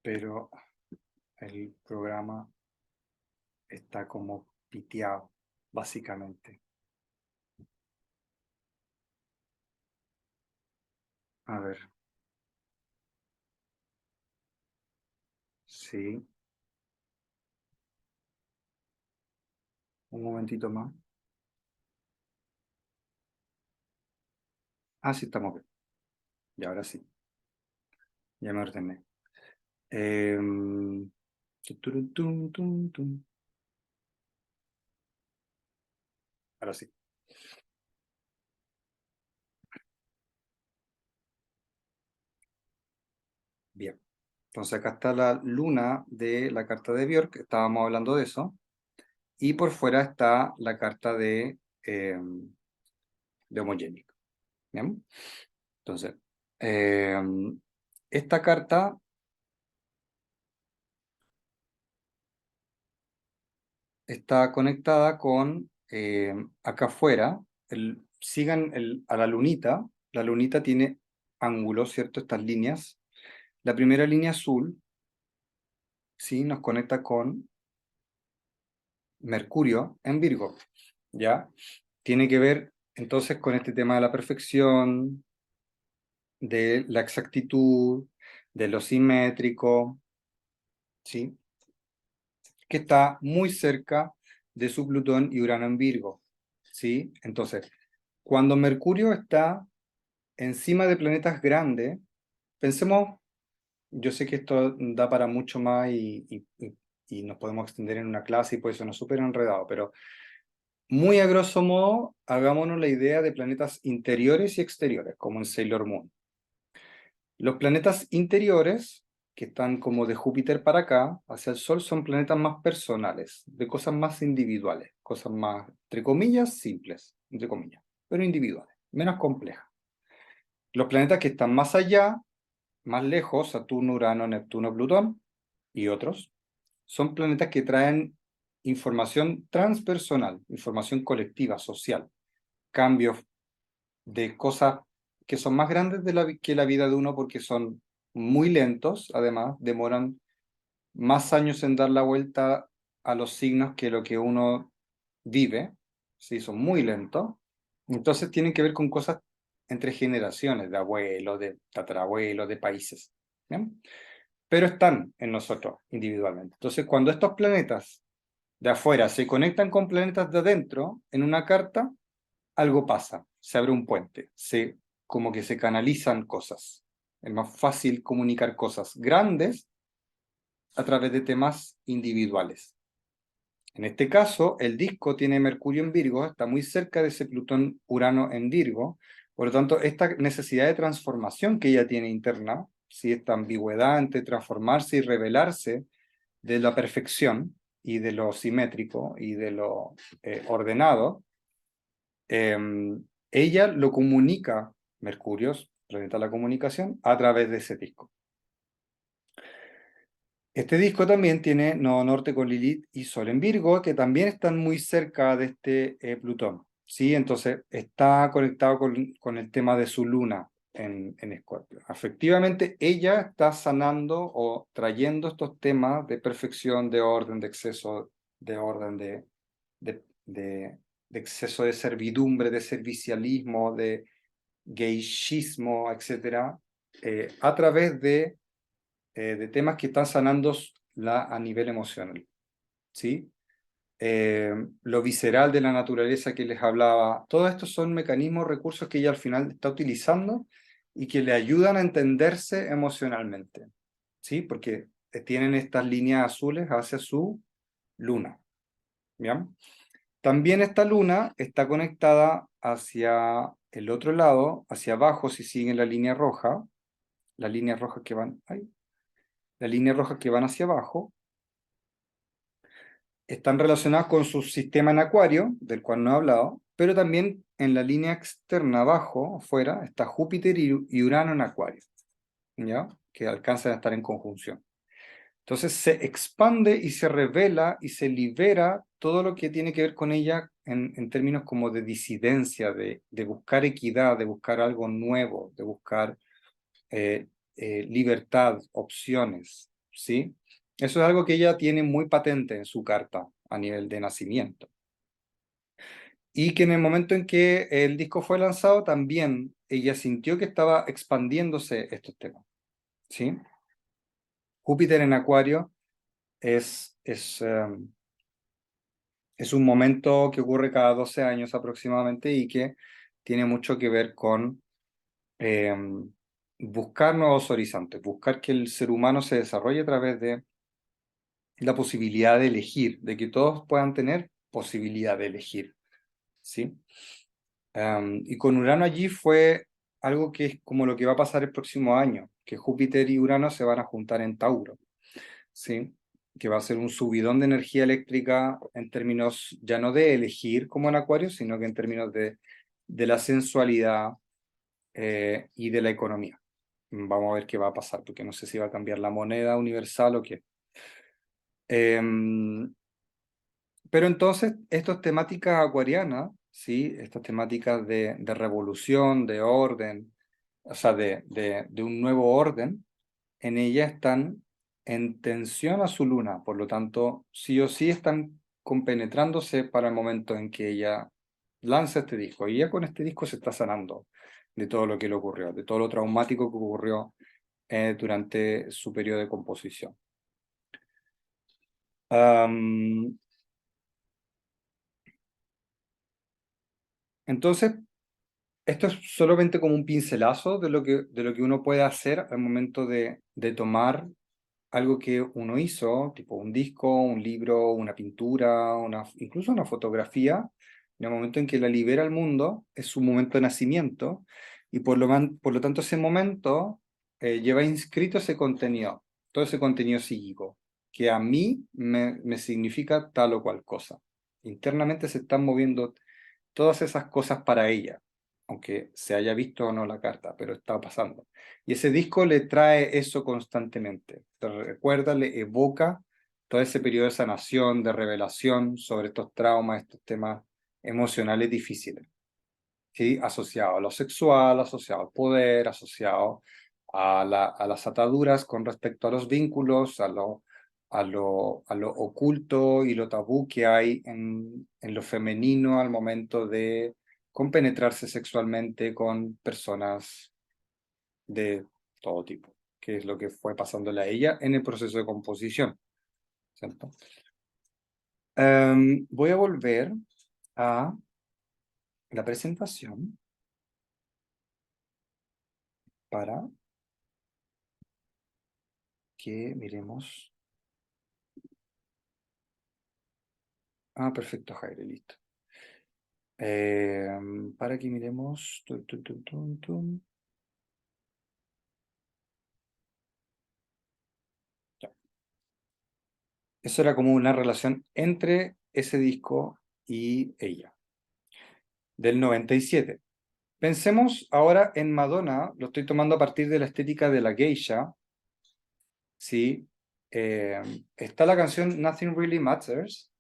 pero el programa está como piteado, básicamente. A ver, sí, un momentito más. Ah, sí, estamos bien. Y ahora sí, ya me ordené. Tuturun, tum, tum, tum. Ahora sí, bien. Entonces acá está la luna de la carta de Björk, estábamos hablando de eso, y por fuera está la carta de Homogenic. ¿Bien? Entonces, esta carta está conectada con acá afuera, sigan a la lunita tiene ángulos, ¿cierto? Estas líneas. La primera línea azul, ¿sí? Nos conecta con Mercurio en Virgo, ¿ya? Tiene que ver entonces con este tema de la perfección, de la exactitud, de lo simétrico, ¿sí? Que está muy cerca de su Plutón y Urano en Virgo, ¿sí? Entonces, cuando Mercurio está encima de planetas grandes, pensemos, yo sé que esto da para mucho más y nos podemos extender en una clase y puede sonar súper enredado, pero muy a grosso modo, hagámonos la idea de planetas interiores y exteriores, como en Sailor Moon. Los planetas interiores, que están como de Júpiter para acá, hacia el Sol, son planetas más personales, de cosas más individuales, cosas más, entre comillas, simples, entre comillas, pero individuales, menos complejas. Los planetas que están más allá, más lejos, Saturno, Urano, Neptuno, Plutón y otros, son planetas que traen información transpersonal, información colectiva, social, cambios de cosas que son más grandes que la vida de uno porque son muy lentos, además, demoran más años en dar la vuelta a los signos que lo que uno vive, sí, son muy lentos. Entonces tienen que ver con cosas entre generaciones, de abuelos, de tatarabuelos, de países. ¿Bien? Pero están en nosotros individualmente. Entonces, cuando estos planetas de afuera se conectan con planetas de adentro en una carta, algo pasa, se abre un puente, se como que se canalizan cosas. Es más fácil comunicar cosas grandes a través de temas individuales. En este caso, el disco tiene Mercurio en Virgo, está muy cerca de ese Plutón-Urano en Virgo, por lo tanto, esta necesidad de transformación que ella tiene interna, ¿sí? Esta ambigüedad entre transformarse y revelarse de la perfección y de lo simétrico y de lo ordenado, eh, ella lo comunica, Mercurio, representa la comunicación, a través de ese disco. Este disco también tiene Nodo Norte con Lilith y Sol en Virgo, que también están muy cerca de este Plutón, ¿sí? Entonces está conectado con el tema de su luna en Escorpio. Efectivamente, ella está sanando o trayendo estos temas de perfección, de orden, de exceso, de orden, de, de, de exceso de servidumbre, de servicialismo, de geishismo, etcétera, a través de temas que están sanando a nivel emocional, ¿sí? Lo visceral de la naturaleza que les hablaba, todos estos son mecanismos, recursos que ella al final está utilizando y que le ayudan a entenderse emocionalmente, ¿sí? Porque tienen estas líneas azules hacia su luna, ¿bien? También esta luna está conectada hacia el otro lado, hacia abajo, si siguen la línea roja, las líneas rojas que van, ay, las líneas rojas que van hacia abajo, están relacionadas con su sistema en Acuario, del cual no he hablado, pero también en la línea externa abajo, afuera, está Júpiter y Urano en Acuario, ¿ya? Que alcanzan a estar en conjunción. Entonces se expande y se revela y se libera todo lo que tiene que ver con ella en términos como de disidencia, de buscar equidad, de buscar algo nuevo, de buscar libertad, opciones, ¿sí? Eso es algo que ella tiene muy patente en su carta a nivel de nacimiento. Y que en el momento en que el disco fue lanzado, también ella sintió que estaba expandiéndose estos temas, ¿sí? Júpiter en Acuario es un momento que ocurre cada 12 años aproximadamente y que tiene mucho que ver con eh, buscar nuevos horizontes, buscar que el ser humano se desarrolle a través de la posibilidad de elegir, de que todos puedan tener posibilidad de elegir, ¿sí? Y con Urano allí fue algo que es como lo que va a pasar el próximo año, que Júpiter y Urano se van a juntar en Tauro, ¿sí? Que va a ser un subidón de energía eléctrica en términos ya no de elegir como en Acuario, sino que en términos de la sensualidad y de la economía. Vamos a ver qué va a pasar, porque no sé si va a cambiar la moneda universal o qué. Pero entonces, estas temáticas acuarianas, ¿sí? Estas temáticas de revolución, de orden, o sea, de un nuevo orden, en ella están en tensión a su luna, por lo tanto, sí o sí están compenetrándose para el momento en que ella lanza este disco. Y ya con este disco se está sanando de todo lo que le ocurrió, de todo lo traumático que ocurrió durante su periodo de composición. Entonces, esto es solamente como un pincelazo de lo que uno puede hacer al momento de tomar algo que uno hizo, tipo un disco, un libro, una pintura, incluso una fotografía, en el momento en que la libera al mundo, es su momento de nacimiento, y por lo tanto ese momento lleva inscrito ese contenido, todo ese contenido psíquico, que a mí me significa tal o cual cosa. Internamente se están moviendo todas esas cosas para ella, aunque se haya visto o no la carta, pero está pasando. Y ese disco le trae eso constantemente, te recuerda, le evoca todo ese periodo de sanación, de revelación sobre estos traumas, estos temas emocionales difíciles, ¿sí? Asociado a lo sexual, asociado al poder, asociado a las ataduras con respecto a los vínculos, a lo oculto y lo tabú que hay en lo femenino al momento de compenetrarse sexualmente con personas de todo tipo, que es lo que fue pasándole a ella en el proceso de composición, ¿cierto? Voy a volver a la presentación. para que miremos. Ah, perfecto, Jaire, listo. Para que miremos. Tun, tun, tun, tun, tun. Ya. Eso era como una relación entre ese disco y ella, del 97. Pensemos ahora en Madonna, lo estoy tomando a partir de la estética de la geisha, ¿sí? Está la canción Nothing Really Matters,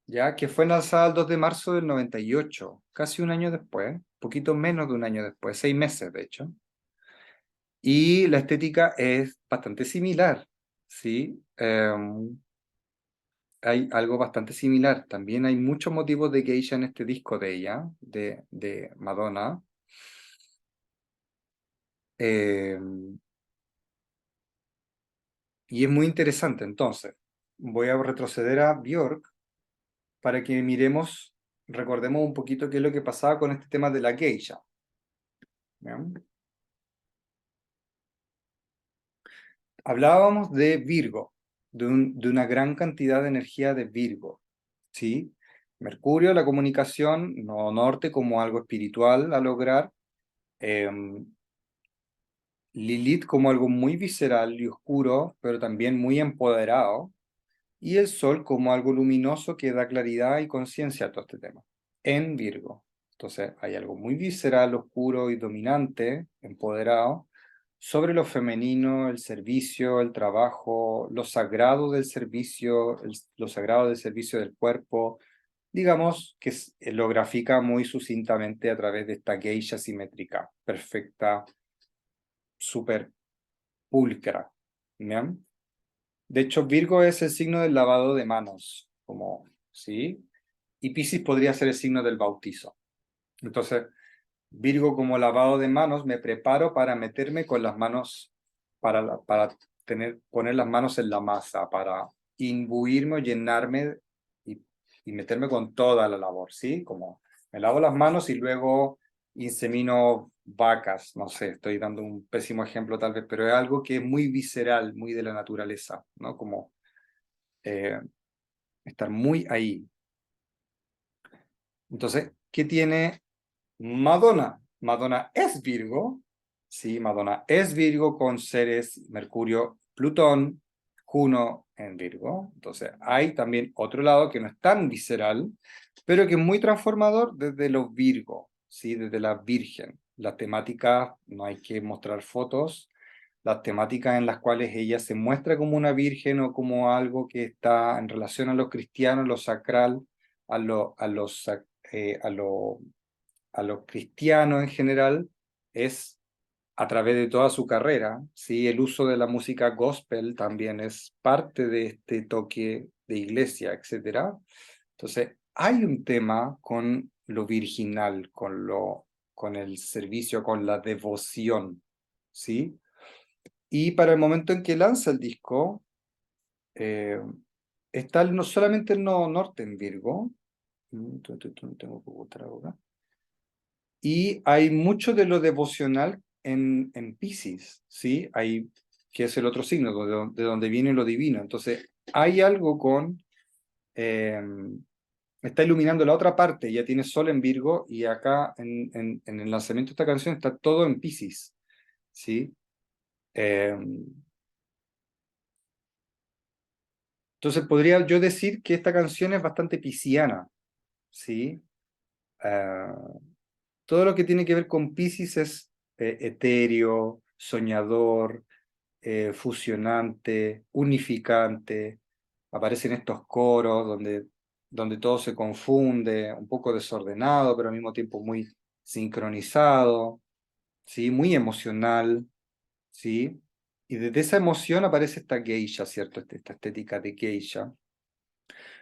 ya que fue lanzada el 2 de marzo del 98, casi un año después, poquito menos de un año después, 6 meses de hecho, y la estética es bastante similar, ¿sí? Hay algo bastante similar, también hay muchos motivos de geisha en este disco de ella, de Madonna. Eh, y es muy interesante, entonces, voy a retroceder a Björk para que miremos, recordemos un poquito qué es lo que pasaba con este tema de la geisha. ¿Bien? Hablábamos de Virgo, de una gran cantidad de energía de Virgo, ¿sí? Mercurio, la comunicación, no norte como algo espiritual a lograr, Lilith como algo muy visceral y oscuro, pero también muy empoderado, y el Sol como algo luminoso que da claridad y conciencia a todo este tema, en Virgo. Entonces hay algo muy visceral, oscuro y dominante, empoderado, sobre lo femenino, el servicio, el trabajo, lo sagrado del servicio, lo sagrado del servicio del cuerpo, digamos que lo grafica muy sucintamente a través de esta geisha simétrica, perfecta, súper pulcra. ¿Bien? De hecho, Virgo es el signo del lavado de manos, como, ¿sí? Y Piscis podría ser el signo del bautizo. Entonces, Virgo como lavado de manos, me preparo para meterme con las manos, para poner las manos en la masa, para imbuirme o llenarme y, y meterme con toda la labor, ¿sí? Como me lavo las manos y luego insemino vacas, no sé, estoy dando un pésimo ejemplo tal vez, pero es algo que es muy visceral, muy de la naturaleza, ¿no? Como eh, estar muy ahí. Entonces, ¿qué tiene Madonna? Madonna es Virgo, sí, Madonna es Virgo con Ceres, Mercurio, Plutón, Juno en Virgo. Entonces, hay también otro lado que no es tan visceral, pero que es muy transformador desde los Virgo, sí, desde la Virgen. Las temáticas, no hay que mostrar fotos, las temáticas en las cuales ella se muestra como una virgen o como algo que está en relación a los cristianos, lo sacral, a lo, a los, sac- a los cristianos en general, es a través de toda su carrera, ¿sí? El uso de la música gospel también es parte de este toque de iglesia, etcétera. Entonces, hay un tema con lo virginal, con el servicio, con la devoción, ¿sí? Y para el momento en que lanza el disco, eh, está no solamente el nodo norte en Virgo, tengo que botar ahora, y hay mucho de lo devocional en Piscis, ¿sí? Hay, que es el otro signo, de donde viene lo divino. Entonces, hay algo eh, está iluminando la otra parte, ya tiene Sol en Virgo, y acá en el lanzamiento de esta canción está todo en Piscis, ¿sí? Eh, entonces, podría yo decir que esta canción es bastante pisciana, ¿sí? Eh, todo lo que tiene que ver con Piscis es etéreo, soñador, fusionante, unificante. Aparecen estos coros donde todo se confunde, un poco desordenado, pero al mismo tiempo muy sincronizado, ¿sí? Muy emocional, ¿sí? Y desde esa emoción aparece esta geisha, ¿cierto? Esta estética de geisha.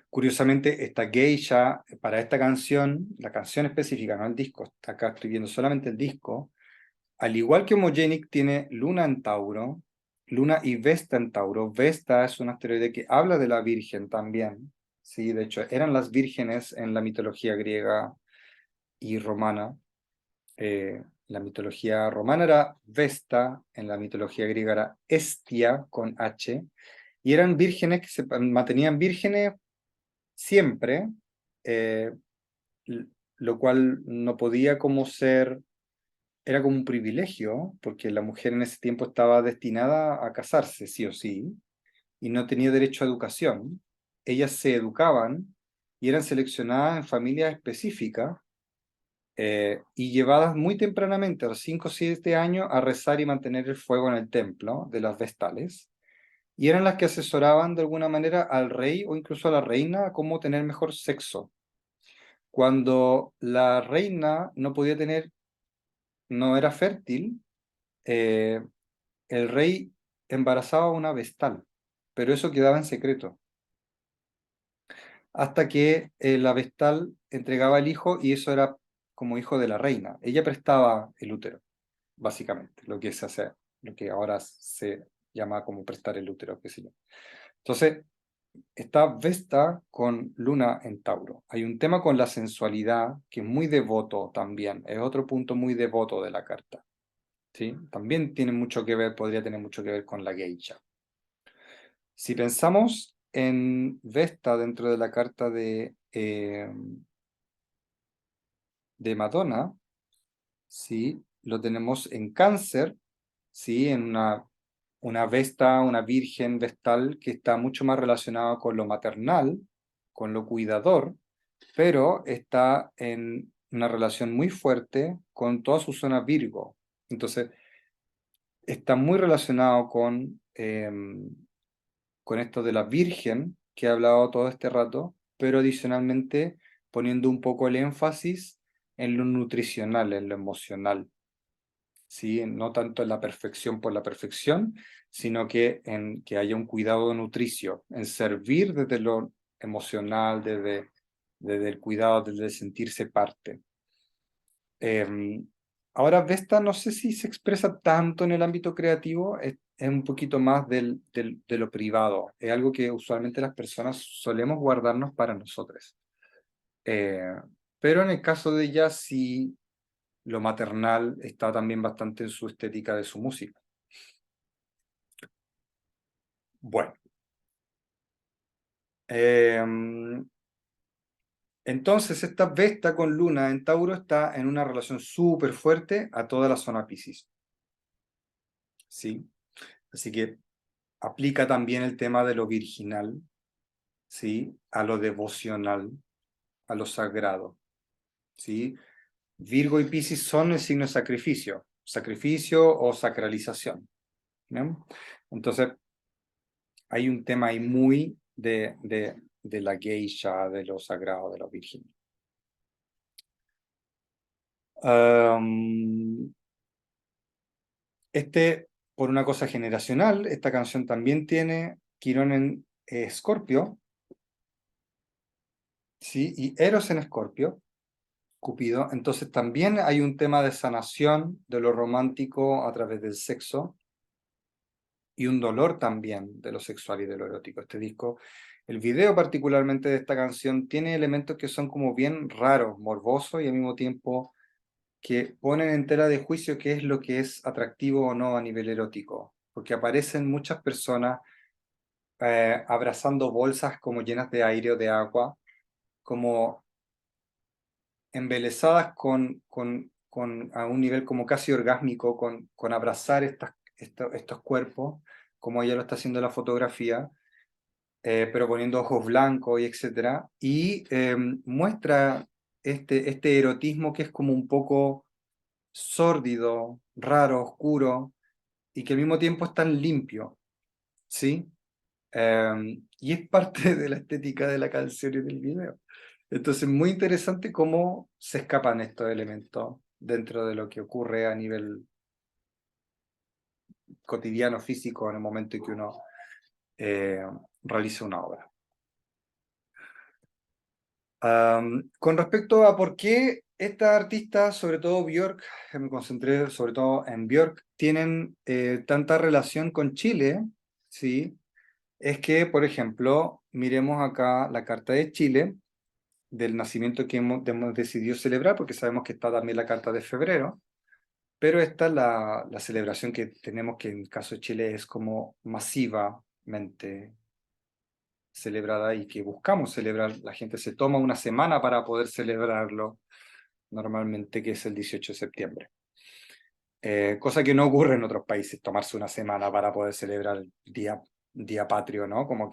Curiosamente, esta geisha, para esta canción, la canción específica, no el disco, acá estoy viendo solamente el disco, al igual que Homogenic tiene Luna en Tauro, Luna y Vesta en Tauro. Vesta es un asteroide que habla de la Virgen también. Sí, de hecho, eran las vírgenes en la mitología griega y romana. la mitología romana era Vesta, en la mitología griega era Hestia, con H, y eran vírgenes que se mantenían vírgenes siempre, eh, lo cual no podía como ser, era como un privilegio, porque la mujer en ese tiempo estaba destinada a casarse, sí o sí, y no tenía derecho a educación. Ellas se educaban y eran seleccionadas en familias específicas y llevadas muy tempranamente, a los 5 o 7 años, a rezar y mantener el fuego en el templo de las Vestales. Y eran las que asesoraban de alguna manera al rey o incluso a la reina a cómo tener mejor sexo. Cuando la reina no podía tener, no era fértil, eh, el rey embarazaba a una vestal, pero eso quedaba en secreto, hasta que la vestal entregaba el hijo y eso era como hijo de la reina. Ella prestaba el útero, básicamente, lo que se hace, lo que ahora se llama como prestar el útero, qué sé yo. Entonces, está Vesta con Luna en Tauro. Hay un tema con la sensualidad que es muy devoto también, es otro punto muy devoto de la carta. ¿Sí? También tiene mucho que ver, podría tener mucho que ver con la geisha. Si pensamos en Vesta dentro de la carta de Madonna, ¿sí? Lo tenemos en Cáncer, ¿sí? En una Vesta, una virgen vestal que está mucho más relacionada con lo maternal, con lo cuidador, pero está en una relación muy fuerte con toda su zona Virgo. Entonces, está muy relacionado con esto de la Virgen que he hablado todo este rato, pero adicionalmente poniendo un poco el énfasis en lo nutricional, en lo emocional, ¿sí? No tanto en la perfección por la perfección, sino que en que haya un cuidado nutricio, en servir desde lo emocional, desde el cuidado, desde el sentirse parte. Eh, Ahora, Vesta no sé si se expresa tanto en el ámbito creativo, es un poquito más de lo privado, es algo que usualmente las personas solemos guardarnos para nosotros. Eh, pero en el caso de ella, sí, lo maternal está también bastante en su estética de su música. Bueno, eh, entonces esta Vesta con Luna en Tauro está en una relación súper fuerte a toda la zona Piscis, ¿sí? Así que aplica también el tema de lo virginal, ¿sí? A lo devocional, a lo sagrado, ¿sí? Virgo y Piscis son el signo de sacrificio, sacrificio o sacralización, ¿no? Entonces, hay un tema ahí muy de la geisha, de lo sagrado, de lo virgen. Um, por una cosa generacional, esta canción también tiene Quirón en Escorpio, ¿sí? Y Eros en Escorpio, Cupido. Entonces también hay un tema de sanación de lo romántico a través del sexo y un dolor también de lo sexual y de lo erótico. Este disco, el video particularmente de esta canción, tiene elementos que son como bien raros, morbosos y al mismo tiempo que ponen en tela de juicio qué es lo que es atractivo o no a nivel erótico, porque aparecen muchas personas abrazando bolsas como llenas de aire o de agua, como embelesadas a un nivel como casi orgásmico, con abrazar estos cuerpos, como ella lo está haciendo en la fotografía, pero poniendo ojos blancos y etcétera, y muestra este erotismo que es como un poco sórdido, raro, oscuro, y que al mismo tiempo es tan limpio, ¿sí? Y es parte de la estética de la canción y del video. Entonces, muy interesante cómo se escapan estos elementos dentro de lo que ocurre a nivel cotidiano, físico, en el momento en que uno eh, realiza una obra. Con respecto a por qué estas artistas, sobre todo Björk, me concentré sobre todo en Björk, tienen tanta relación con Chile, ¿sí? Es que, por ejemplo, miremos acá la Carta de Chile, del nacimiento que hemos decidido celebrar, porque sabemos que está también la Carta de Febrero, pero esta es la celebración que tenemos, que en el caso de Chile es como masivamente celebrada y que buscamos celebrar. La gente se toma una semana para poder celebrarlo, normalmente, que es el 18 de septiembre. Cosa que no ocurre en otros países, tomarse una semana para poder celebrar el día patrio, ¿no? No,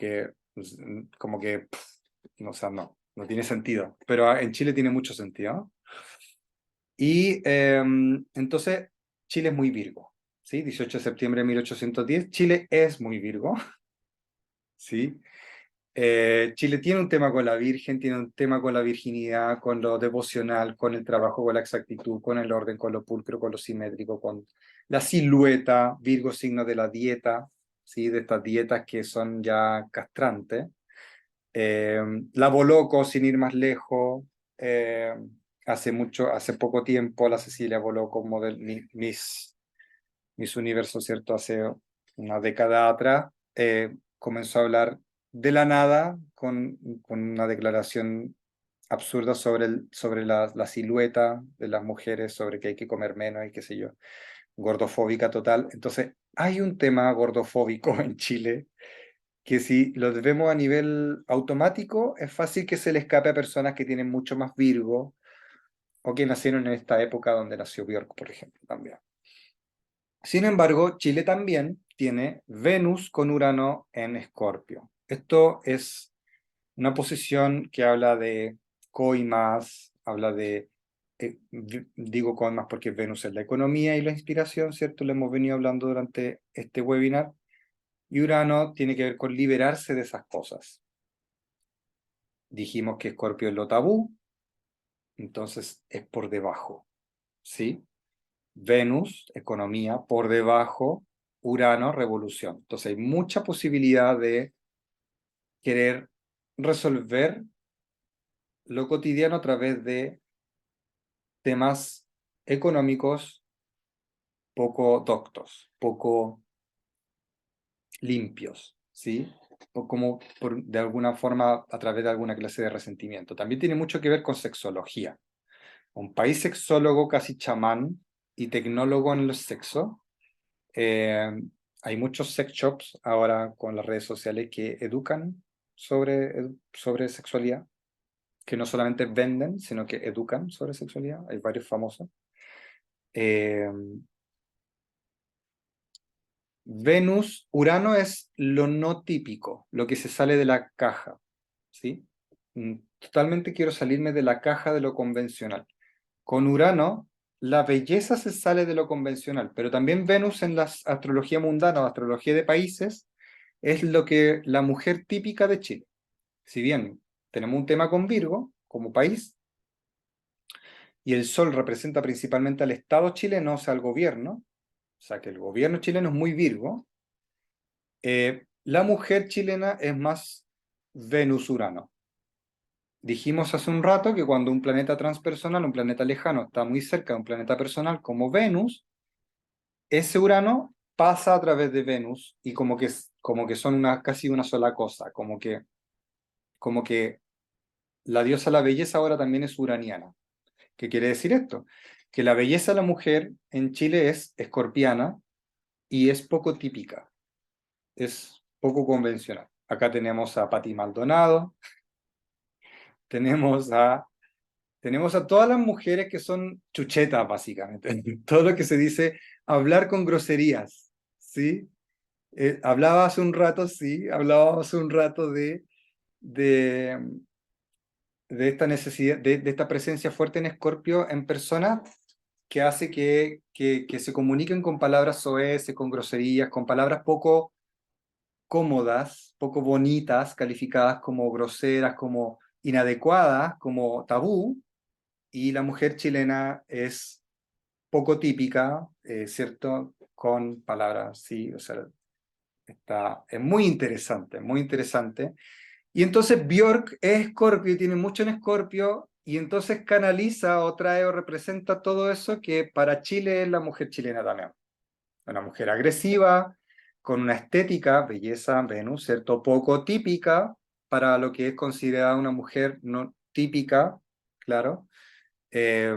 o sea, no tiene sentido, pero en Chile tiene mucho sentido, ¿no? Y entonces Chile es muy Virgo, ¿sí? 18 de septiembre de 1810, Chile es muy Virgo, ¿sí? Chile tiene un tema con la Virgen, tiene un tema con la virginidad, con lo devocional, con el trabajo, con la exactitud, con el orden, con lo pulcro, con lo simétrico, con la silueta, Virgo signo de la dieta, ¿sí? De estas dietas que son ya castrantes. La Boloco, sin ir más lejos, eh, hace poco tiempo, la Cecilia Boloco, Miss Universo, ¿cierto? Hace una década atrás, comenzó a hablar de la nada con una declaración absurda sobre la silueta de las mujeres, sobre que hay que comer menos y qué sé yo, gordofóbica total. Entonces, hay un tema gordofóbico en Chile que si lo vemos a nivel automático, es fácil que se le escape a personas que tienen mucho más Virgo o que nacieron en esta época donde nació Björk, por ejemplo, también. Sin embargo, Chile también tiene Venus con Urano en Escorpio. Esto es una posición que habla de coimas, habla de, digo coimas porque Venus es la economía y la inspiración, ¿cierto? Lo hemos venido hablando durante este webinar. Y Urano tiene que ver con liberarse de esas cosas. Dijimos que Escorpio es lo tabú, entonces es por debajo, ¿sí? Venus, economía, por debajo, Urano, revolución. Entonces hay mucha posibilidad de querer resolver lo cotidiano a través de temas económicos poco doctos, poco limpios, ¿sí? O como de alguna forma a través de alguna clase de resentimiento. También tiene mucho que ver con sexología. Un país sexólogo, casi chamán y tecnólogo en el sexo. Eh, Hay muchos sex shops ahora con las redes sociales que educan sobre sexualidad, que no solamente venden, sino que educan sobre sexualidad. Hay varios famosos. Eh, Venus, Urano es lo no típico, lo que se sale de la caja, ¿sí? Totalmente quiero salirme de la caja de lo convencional. Con Urano, la belleza se sale de lo convencional, pero también Venus en la astrología mundana o astrología de países es lo que la mujer típica de Chile. Si bien tenemos un tema con Virgo como país, y el Sol representa principalmente al Estado chileno, o sea, al gobierno, o sea, que el gobierno chileno es muy Virgo, la mujer chilena es más Venus-Urano. Dijimos hace un rato que cuando un planeta transpersonal, un planeta lejano, está muy cerca de un planeta personal como Venus, ese Urano pasa a través de Venus y como que son casi una sola cosa, como que la diosa de la belleza ahora también es uraniana. ¿Qué quiere decir esto? Que la belleza de la mujer en Chile es escorpiana y es poco típica, es poco convencional. Acá tenemos a Patti Maldonado, tenemos a, tenemos a todas las mujeres que son chuchetas, básicamente. Todo lo que se dice hablar con groserías, ¿sí? Hablaba hace un rato de, de esta necesidad, de esta presencia fuerte en Escorpio en personas que hace que se comuniquen con palabras soeces, con groserías, con palabras poco cómodas, poco bonitas, calificadas como groseras, como inadecuadas, como tabú, y la mujer chilena es poco típica, ¿cierto? Con palabras, sí, o sea, es muy interesante, muy interesante. Y entonces Björk es Escorpio y tiene mucho en Escorpio, y entonces canaliza o trae o representa todo eso que para Chile es la mujer chilena también. Una mujer agresiva, con una estética, belleza, Venus, ¿cierto? Poco típica para lo que es considerada una mujer no típica, claro, eh,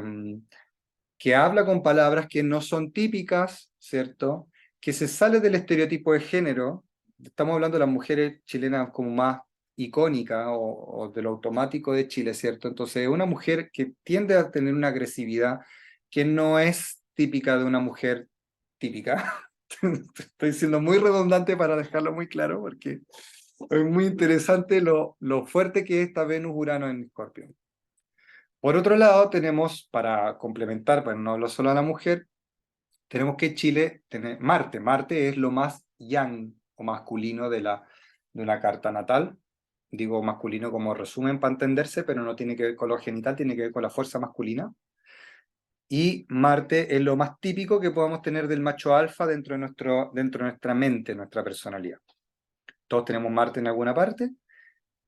que habla con palabras que no son típicas, ¿cierto? Que se sale del estereotipo de género. Estamos hablando de las mujeres chilenas como más icónicas o de lo automático de Chile, ¿cierto? Entonces, una mujer que tiende a tener una agresividad que no es típica de una mujer típica. Estoy siendo muy redundante para dejarlo muy claro, porque es muy interesante lo fuerte que es esta Venus-Urano en Escorpio. Por otro lado, tenemos, para complementar, para no hablar solo a la mujer, tenemos que Chile tiene Marte. Marte es lo más yang o masculino de una carta natal. Digo masculino como resumen para entenderse, pero no tiene que ver con lo genital, tiene que ver con la fuerza masculina. Y Marte es lo más típico que podamos tener del macho alfa dentro de nuestra mente, nuestra personalidad. Todos tenemos Marte en alguna parte,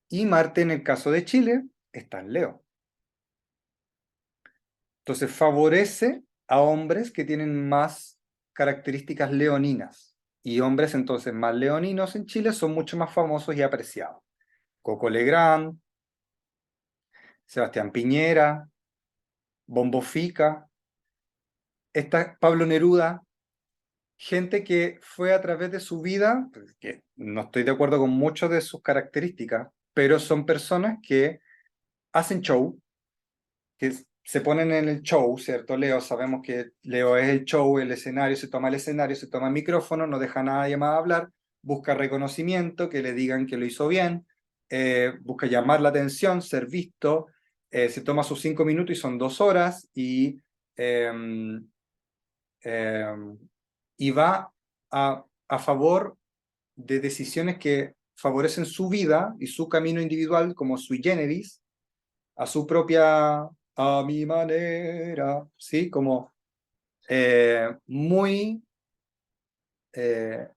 y Marte en el caso de Chile está en Leo. Entonces favorece a hombres que tienen más características leoninas. Y hombres entonces más leoninos en Chile son mucho más famosos y apreciados. Coco Legrand, Sebastián Piñera, Bombo Fica, Pablo Neruda, gente que fue a través de su vida, que no estoy de acuerdo con muchas de sus características, pero son personas que hacen show, que se ponen en el show, ¿cierto? Leo, sabemos que Leo es el show, el escenario, se toma el micrófono, no deja a nadie más hablar, busca reconocimiento, que le digan que lo hizo bien, busca llamar la atención, ser visto, se toma sus 5 minutos y son 2 horas, eh, eh, y va a favor de decisiones que favorecen su vida y su camino individual como sui generis, a su propia, a mi manera, ¿sí? Como muy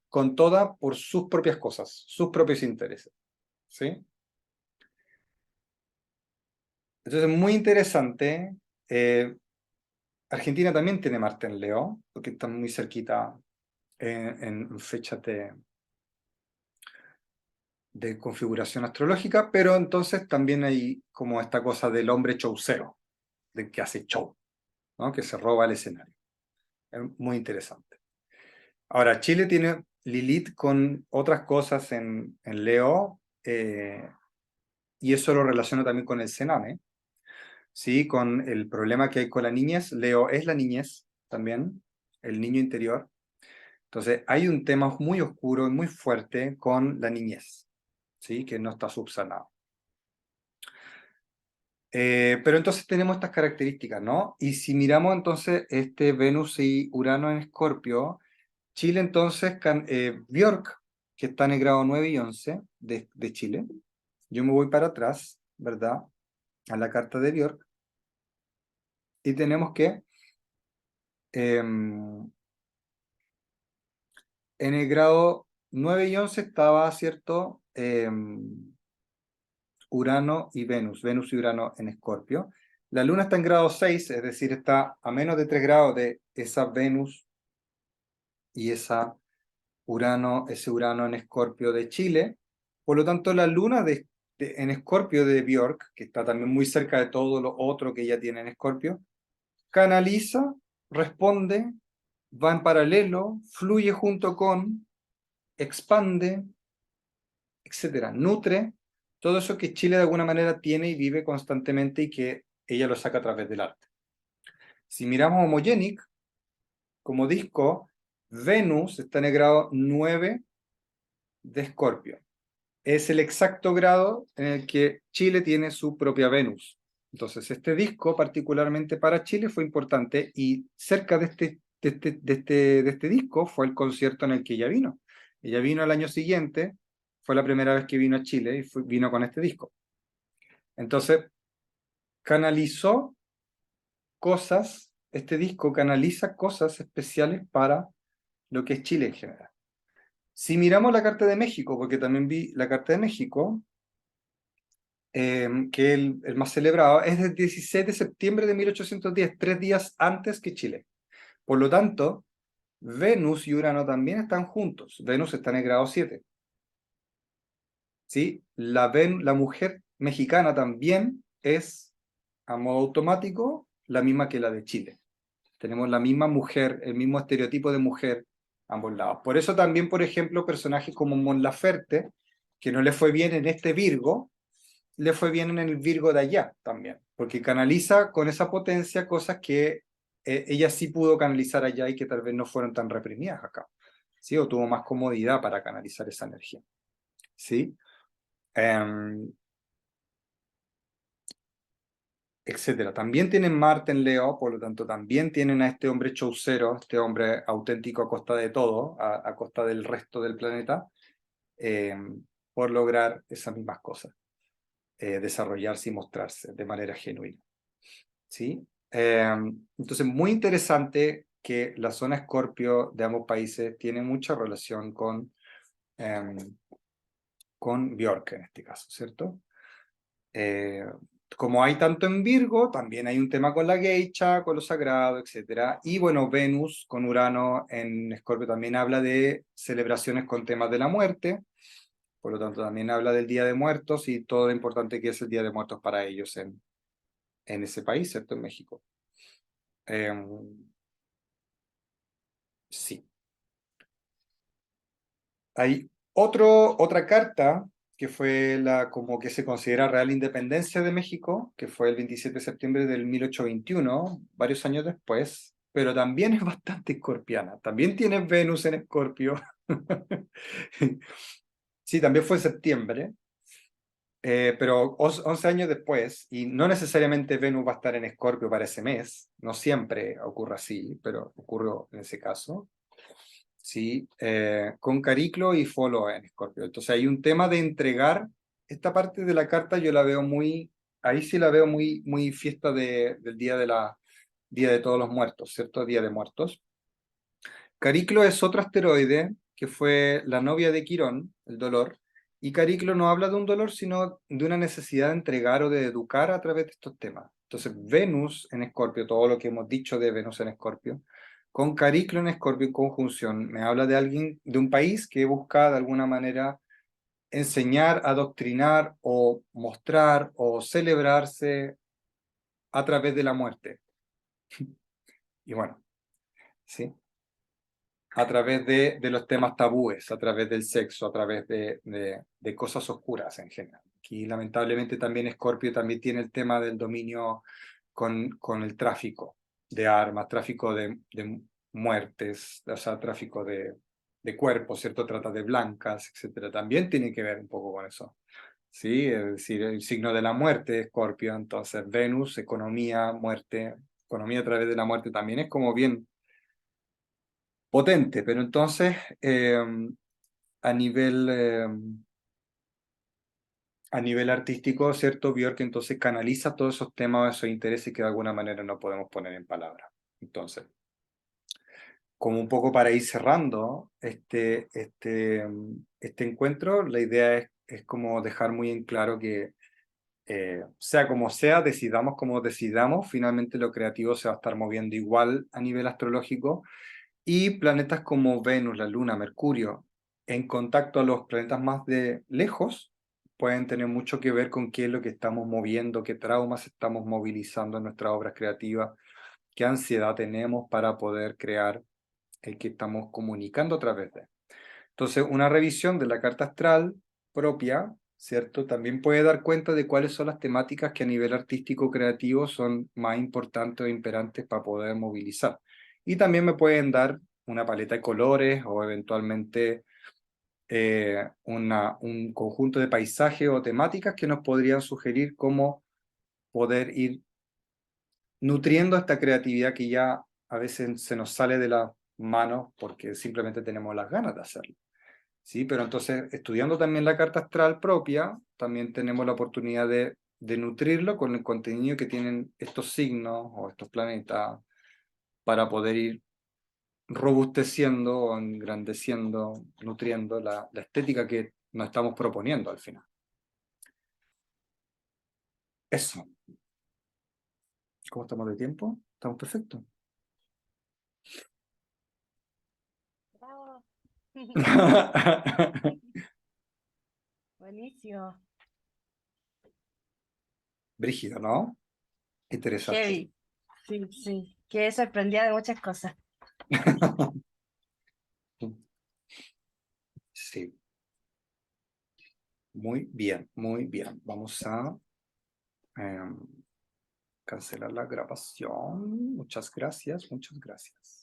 con toda por sus propias cosas, sus propios intereses, ¿sí? Entonces, muy interesante. Argentina también tiene Marte en Leo, porque está muy cerquita en fechas de configuración astrológica, pero entonces también hay como esta cosa del hombre showcero, de que hace show, ¿no? Que se roba el escenario. Es muy interesante. Ahora, Chile tiene Lilith con otras cosas en Leo, y eso lo relaciona también con el Sename, ¿sí? Con el problema que hay con la niñez. Leo es la niñez también, el niño interior. Entonces, hay un tema muy oscuro y muy fuerte con la niñez, ¿sí? Que no está subsanado. Pero entonces tenemos estas características, ¿no? Y si miramos entonces este Venus y Urano en Escorpio, Chile entonces, Björk, que está en el grado 9 y 11 de Chile, yo me voy para atrás, ¿verdad? A la carta de Björk, y tenemos que en el grado 9 y 11 estaba, ¿cierto? Urano y Venus, Venus y Urano en Escorpio. La Luna está en grado 6, es decir, está a menos de 3 grados de esa Venus y ese Urano en Escorpio de Chile. Por lo tanto, la Luna en Escorpio de Björk, que está también muy cerca de todo lo otro que ella tiene en Escorpio, canaliza, responde, va en paralelo, fluye junto con, expande, etcétera, nutre todo eso que Chile de alguna manera tiene y vive constantemente y que ella lo saca a través del arte. Si miramos Homogenic, como disco, Venus está en el grado 9 de Escorpio. Es el exacto grado en el que Chile tiene su propia Venus. Entonces, este disco, particularmente para Chile, fue importante y cerca de este disco fue el concierto en el que ella vino. Ella vino al año siguiente, fue la primera vez que vino a Chile y vino con este disco. Entonces, canalizó cosas, este disco canaliza cosas especiales para lo que es Chile en general. Si miramos la Carta de México, porque también vi la Carta de México, que es el más celebrado, es del 16 de septiembre de 1810, 3 días antes que Chile. Por lo tanto, Venus y Urano también están juntos. Venus está en el grado 7. ¿Sí? La mujer mexicana también es, a modo automático, la misma que la de Chile. Tenemos la misma mujer, el mismo estereotipo de mujer a ambos lados. Por eso también, por ejemplo, personajes como Mon Laferte, que no le fue bien en este Virgo, le fue bien en el Virgo de allá también, porque canaliza con esa potencia cosas que ella sí pudo canalizar allá y que tal vez no fueron tan reprimidas acá, ¿sí? O tuvo más comodidad para canalizar esa energía, ¿sí? Em, etcétera. También tienen Marte en Leo, por lo tanto también tienen a este hombre chaucero, este hombre auténtico a costa de todo, a costa del resto del planeta, por lograr esas mismas cosas, desarrollarse y mostrarse de manera genuina. ¿Sí? Entonces, muy interesante que la zona Escorpio de ambos países tiene mucha relación con Björk en este caso, ¿cierto? Eh, como hay tanto en Virgo, también hay un tema con la geisha, con lo sagrado, etc. Y bueno, Venus con Urano en Escorpio también habla de celebraciones con temas de la muerte, por lo tanto también habla del Día de Muertos y todo lo importante que es el Día de Muertos para ellos en ese país, ¿cierto? En México. Sí. Hay otra carta que fue la como que se considera Real Independencia de México, que fue el 27 de septiembre del 1821, varios años después, pero también es bastante escorpiana. También tiene Venus en Escorpio. Sí, también fue en septiembre, pero 11 años después, y no necesariamente Venus va a estar en Escorpio para ese mes, no siempre ocurre así, pero ocurrió en ese caso. ¿Sí? Con Cariclo y Folo en Escorpio. Entonces hay un tema de entregar, esta parte de la carta yo la veo muy, ahí sí la veo muy, muy fiesta del Día de Todos los Muertos, ¿cierto? Día de Muertos. Cariclo es otro asteroide que fue la novia de Quirón, el dolor, y Cariclo no habla de un dolor, sino de una necesidad de entregar o de educar a través de estos temas. Entonces, Venus en Escorpio, todo lo que hemos dicho de Venus en Escorpio, con Cariclo en Escorpio en conjunción, me habla de alguien, de un país que busca de alguna manera enseñar, adoctrinar o mostrar o celebrarse a través de la muerte. Y bueno, ¿sí? A través de los temas tabúes, a través del sexo, a través de cosas oscuras en general. Aquí lamentablemente también Scorpio también tiene el tema del dominio con el tráfico de armas, tráfico de muertes, o sea, tráfico de cuerpos, ¿cierto? Trata de blancas, etcétera. También tiene que ver un poco con eso. Sí, es decir, el signo de la muerte de Scorpio, entonces Venus, economía, muerte, economía a través de la muerte también es como bien potente, pero entonces a nivel, a nivel artístico, ¿cierto? Björk entonces canaliza todos esos temas, esos intereses que de alguna manera no podemos poner en palabras. Entonces, como un poco para ir cerrando este encuentro, la idea es como dejar muy en claro que sea como sea, decidamos como decidamos, finalmente lo creativo se va a estar moviendo igual a nivel astrológico. Y planetas como Venus, la Luna, Mercurio, en contacto a los planetas más de lejos, pueden tener mucho que ver con qué es lo que estamos moviendo, qué traumas estamos movilizando en nuestras obras creativas, qué ansiedad tenemos para poder crear el que estamos comunicando a través de. Entonces, una revisión de la carta astral propia, ¿cierto? También puede dar cuenta de cuáles son las temáticas que a nivel artístico creativo son más importantes o imperantes para poder movilizar. Y también me pueden dar una paleta de colores o eventualmente un conjunto de paisajes o temáticas que nos podrían sugerir cómo poder ir nutriendo esta creatividad que ya a veces se nos sale de las manos porque simplemente tenemos las ganas de hacerlo. ¿Sí? Pero entonces, estudiando también la carta astral propia, también tenemos la oportunidad de nutrirlo con el contenido que tienen estos signos o estos planetas para poder ir robusteciendo o engrandeciendo, nutriendo la estética que nos estamos proponiendo al final. Eso. ¿Cómo estamos de tiempo? ¿Estamos perfectos? Bravo. Buenísimo. Brígido, ¿no? Interesante. Heavy. Sí, sí. Quedé sorprendida de muchas cosas. Sí, muy bien, muy bien. Vamos a cancelar la grabación. Muchas gracias, muchas gracias.